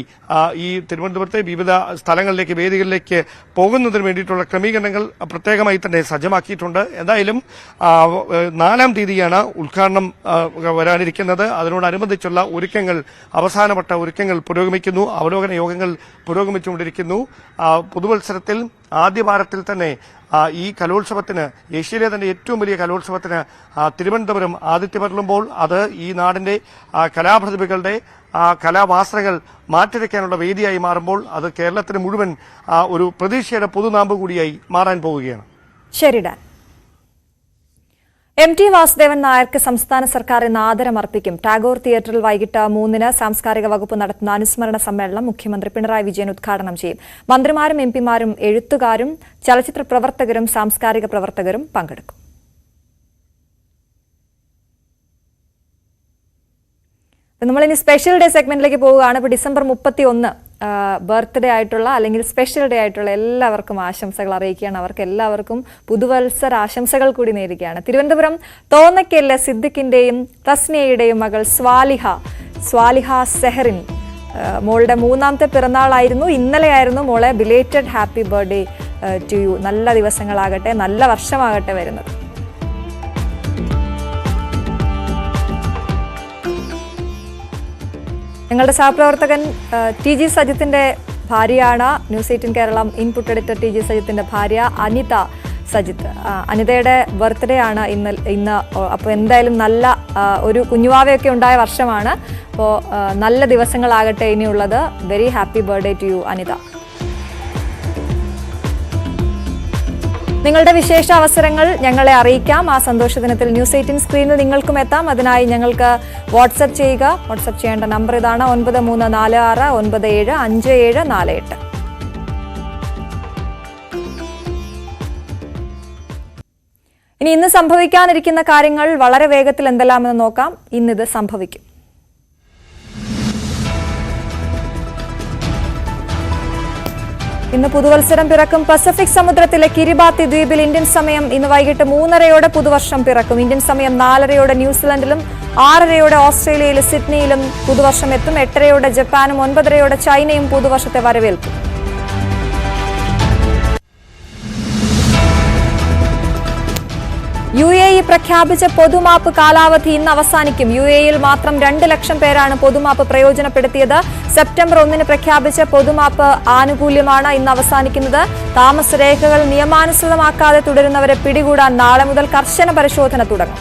ഈ തിരുവനന്തപുരത്തെ വിവിധ സ്ഥലങ്ങളിലേക്ക് വേദികളിലേക്ക് പോകുന്നതിന് വേണ്ടിയിട്ടുള്ള ക്രമീകരണങ്ങൾ പ്രത്യേകമായി തന്നെ സജ്ജമാക്കിയിട്ടുണ്ട്. എന്തായാലും 4-ാം തീയതിയാണ് ഉദ്ഘാടനം വരാനിരിക്കുന്നത്. അതിനോടനുബന്ധിച്ചുള്ള ഒരുക്കങ്ങൾ, അവസാനവട്ട ഒരുക്കങ്ങൾ പുരോഗമിക്കുന്നു. അവലോകന യോഗങ്ങൾ പുരോഗമിച്ചുകൊണ്ടിരിക്കുന്നു. പുതുവത്സരത്തിൽ ആദ്യ വാരത്തിൽ തന്നെ ഈ കലോത്സവത്തിന്, ഏഷ്യയിലെ തന്നെ ഏറ്റവും വലിയ കലോത്സവത്തിന് തിരുവനന്തപുരം ആതിഥ്യമരുളുമ്പോൾ അത് ഈ നാടിന്റെ കലാപ്രതിഭകളുടെ കലാവാസനകൾ മാറ്റിവെക്കാനുള്ള വേദിയായി മാറുമ്പോൾ അത് കേരളത്തിന് മുഴുവൻ ഒരു പ്രതീക്ഷയുടെ പുതുനാമ്പ് കൂടിയായി മാറാൻ പോവുകയാണ്. ശരി ഡാൻ. MT വാസുദേവൻ നായർക്ക് സംസ്ഥാന സർക്കാർ ഇന്ന് ആദരമർപ്പിക്കും. ടാഗോർ തിയേറ്ററിൽ വൈകിട്ട് 3-ന് സാംസ്കാരിക വകുപ്പ് നടത്തുന്ന അനുസ്മരണ സമ്മേളനം മുഖ്യമന്ത്രി പിണറായി വിജയൻ ഉദ്ഘാടനം ചെയ്യും. മന്ത്രിമാരും MPമാരും എഴുത്തുകാരും ചലച്ചിത്ര പ്രവർത്തകരും സാംസ്കാരിക പ്രവർത്തകരും പങ്കെടുക്കും. നമ്മളിനി സ്പെഷ്യൽ ഡേ സെഗ്മെന്റിലേക്ക് പോവുകയാണ്. ഇപ്പോൾ ഡിസംബർ 31 ബർത്ത്ഡേ ആയിട്ടുള്ള അല്ലെങ്കിൽ സ്പെഷ്യൽ ഡേ ആയിട്ടുള്ള എല്ലാവർക്കും ആശംസകൾ അറിയിക്കുകയാണ്. അവർക്ക് എല്ലാവർക്കും പുതുവത്സര ആശംസകൾ കൂടി നേരുകയാണ്. തിരുവനന്തപുരം തോന്നയ്ക്കലിലെ സിദ്ദിഖിന്റെയും തസ്നിയയുടെയും മകൾ സ്വാലിഹ സെഹറിൻ മോളുടെ 3ാമത്തെ പിറന്നാളായിരുന്നു. ഇന്നലെയായിരുന്നു മോളെ. Belated happy birthday to you. നല്ല ദിവസങ്ങളാകട്ടെ, നല്ല വർഷമാകട്ടെ വരുന്നത്. ഞങ്ങളുടെ സഹപ്രവർത്തകൻ TG സജിത്തിന്റെ ഭാര്യയാണ് news 18 Keralam input editor TG സജിത്തിന്റെ ഭാര്യ അനിത സജിത്ത്. അനിതയുടെ ബർത്ത്ഡേ ആണ് ഇന്ന്. അപ്പോൾ എന്തായാലും നല്ല ഒരു കുഞ്ഞുവാവയൊക്കെ ഉണ്ടായ വർഷമാണ്. അപ്പോൾ നല്ല ദിവസങ്ങളാകട്ടെ ഇനിയുള്ളത്. Very happy birthday to you Anitha. നിങ്ങളുടെ വിശേഷ അവസരങ്ങൾ ഞങ്ങളെ അറിയിക്കാം. ആ സന്തോഷ ദിനത്തിൽ ന്യൂസ് 18 സ്ക്രീനിൽ നിങ്ങൾക്കും എത്താം. അതിനായി ഞങ്ങൾക്ക് വാട്സ്ആപ്പ് ചെയ്യുക. വാട്സ്ആപ്പ് ചെയ്യേണ്ട നമ്പർ ഇതാണ് 9346975748. ഇനി ഇന്ന് സംഭവിക്കാനിരിക്കുന്ന കാര്യങ്ങൾ വളരെ വേഗത്തിൽ എന്തെല്ലാമെന്ന് നോക്കാം. ഇന്നിത് സംഭവിക്കും. ഇന്ന് പുതുവത്സരം പിറക്കും. പസഫിക് സമുദ്രത്തിലെ കിരിബാത്തി ദ്വീപിൽ ഇന്ത്യൻ സമയം ഇന്ന് വൈകിട്ട് 3:30 പുതുവർഷം പിറക്കും. ഇന്ത്യൻ സമയം 4:30 ന്യൂസിലൻഡിലും 6:30 ഓസ്ട്രേലിയയിലും സിഡ്നിയിലും പുതുവർഷം എത്തും. 8:30 ജപ്പാനും 9:30 ചൈനയും പുതുവർഷത്തെ വരവേൽക്കും. UAE പ്രഖ്യാപിച്ച പൊതുമാപ്പ് കാലാവധി ഇന്ന് അവസാനിക്കും. UAEയിൽ മാത്രം 2 ലക്ഷം പേരാണ് പൊതുമാപ്പ് പ്രയോജനപ്പെടുത്തിയത്. സെപ്റ്റംബർ 1-ന് പ്രഖ്യാപിച്ച പൊതുമാപ്പ് ആനുകൂല്യമാണ് ഇന്ന് അവസാനിക്കുന്നത്. താമസരേഖകൾ നിയമാനുസൃതമാക്കാതെ തുടരുന്നവരെ പിടികൂടാൻ നാളെ മുതൽ കർശന പരിശോധന തുടങ്ങും.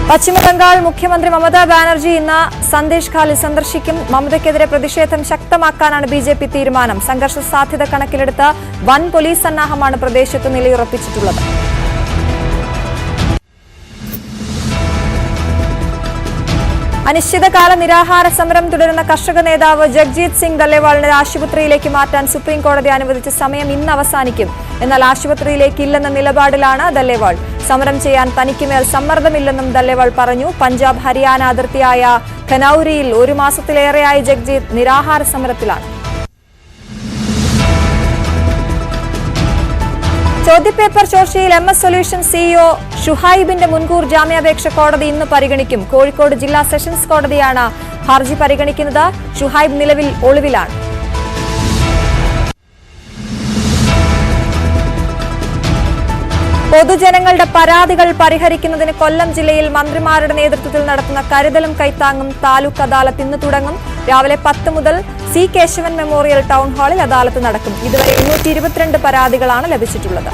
പശ്ചിമബംഗാൾ മുഖ്യമന്ത്രി മമതാ ബാനർജി ഇന്ന് സന്ദേശ് ഖാലി സന്ദർശിക്കും. മമതയ്ക്കെതിരെ പ്രതിഷേധം ശക്തമാക്കാനാണ് BJP തീരുമാനം. സംഘർഷ സാധ്യത കണക്കിലെടുത്ത് വൻ പോലീസ് സന്നാഹമാണ് പ്രദേശത്ത് നിലയുറപ്പിച്ചിട്ടുള്ളത്. അനിശ്ചിതകാല നിരാഹാര സമരം തുടരുന്ന കർഷക നേതാവ് ജഗ്ജീത് സിംഗ് ദല്ലേവാളിനെ ആശുപത്രിയിലേക്ക് മാറ്റാൻ സുപ്രീം കോടതി അനുവദിച്ച സമയം ഇന്ന് അവസാനിക്കും. എന്നാൽ ആശുപത്രിയിലേക്ക് ഇല്ലെന്ന നിലപാടിലാണ് ദല്ലേവാൾ. സമരം ചെയ്യാൻ തനിക്കുമേൽ സമ്മർദ്ദമില്ലെന്നും ദല്ലേവാൾ പറഞ്ഞു. പഞ്ചാബ് ഹരിയാന അതിർത്തിയായ ഖനൌരിയിൽ 1 മാസത്തിലേറെയായി ജഗ്ജീത് നിരാഹാര സമരത്തിലാണ്. ചോദ്യപേപ്പർ ചോർച്ചയിൽ MS സൊല്യൂഷൻ CEO ഷുഹൈബിന്റെ മുൻകൂർ ജാമ്യാപേക്ഷ കോടതി ഇന്ന് പരിഗണിക്കും. കോഴിക്കോട് ജില്ലാ സെഷൻസ് കോടതിയാണ് ഹർജി പരിഗണിക്കുന്നത്. ഷുഹൈബ് നിലവിൽ ഒളിവിലാണ്. പൊതുജനങ്ങളുടെ പരാതികൾ പരിഹരിക്കുന്നതിന് കൊല്ലം ജില്ലയിൽ മന്ത്രിമാരുടെ നേതൃത്വത്തിൽ നടത്തുന്ന കരുതലും കൈത്താങ്ങും താലൂക്ക് അദാലത്ത് ഇന്ന് തുടങ്ങും. രാവിലെ 10 മുതൽ C. കേശവൻ മെമ്മോറിയൽ ടൗൺ ഹാളിൽ അദാലത്ത് നടക്കും. ഇതുവരെ 222 പരാതികളാണ് ലഭിച്ചിട്ടുള്ളത്.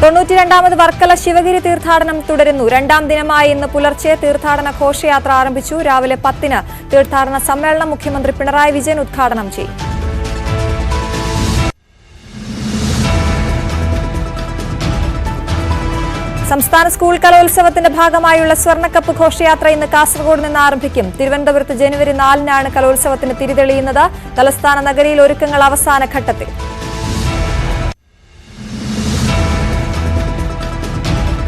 തൊണ്ണൂറ്റിരണ്ടാമത് വർക്കല ശിവഗിരി തീർത്ഥാടനം തുടരുന്നു. 2ാം ദിനമായ ഇന്ന് പുലർച്ചെ തീർത്ഥാടന ഘോഷയാത്ര ആരംഭിച്ചു. രാവിലെ 10-ന് തീർത്ഥാടന സമ്മേളനം മുഖ്യമന്ത്രി പിണറായി വിജയൻ ഉദ്ഘാടനം ചെയ്യും. സംസ്ഥാന സ്കൂൾ കലോത്സവത്തിന്റെ ഭാഗമായുള്ള സ്വർണ്ണക്കപ്പ് ഘോഷയാത്ര ഇന്ന് കാസർഗോഡ് നിന്ന് ആരംഭിക്കും. തിരുവനന്തപുരത്ത് ജനുവരി 4-നാണ് കലോത്സവത്തിന് തിരിതെളിയുന്നത്. തലസ്ഥാന നഗരിയിൽ ഒരുക്കങ്ങൾ അവസാന ഘട്ടത്തിൽ.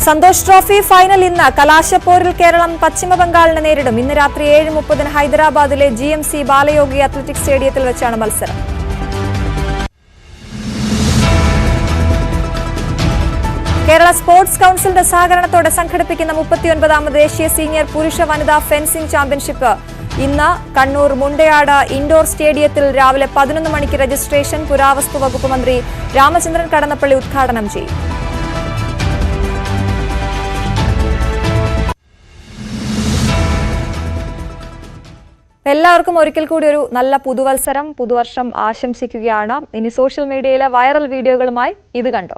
സന്തോഷ് ട്രോഫി ഫൈനൽ ഇന്ന്. കലാശപ്പോരിൽ കേരളം പശ്ചിമബംഗാളിനെ നേരിടും. ഇന്ന് രാത്രി 7:30-ന് ഹൈദരാബാദിലെ GMC ബാലയോഗി അത്ലറ്റിക് സ്റ്റേഡിയത്തിൽ വെച്ചാണ് മത്സരം. കേരള സ്പോർട്സ് കൌൺസിലിന്റെ സഹകരണത്തോടെ സംഘടിപ്പിക്കുന്ന 39ാമത് ദേശീയ സീനിയർ പുരുഷ വനിതാ ഫെൻസിംഗ് ചാമ്പ്യൻഷിപ്പ് ഇന്ന് കണ്ണൂർ മുണ്ടയാട് ഇൻഡോർ സ്റ്റേഡിയത്തിൽ രാവിലെ 11 മണിക്ക് രജിസ്ട്രേഷൻ. പുരാവസ്തു വകുപ്പ് മന്ത്രി രാമചന്ദ്രൻ കടന്നപ്പള്ളി ഉദ്ഘാടനം ചെയ്യും. എല്ലാവർക്കും ഒരിക്കൽ കൂടി ഒരു നല്ല പുതുവർഷം ആശംസിക്കുകയാണ്. ഇനി സോഷ്യൽ മീഡിയയിലെ വൈറൽ വീഡിയോകളുമായി ഇത് കണ്ടോ.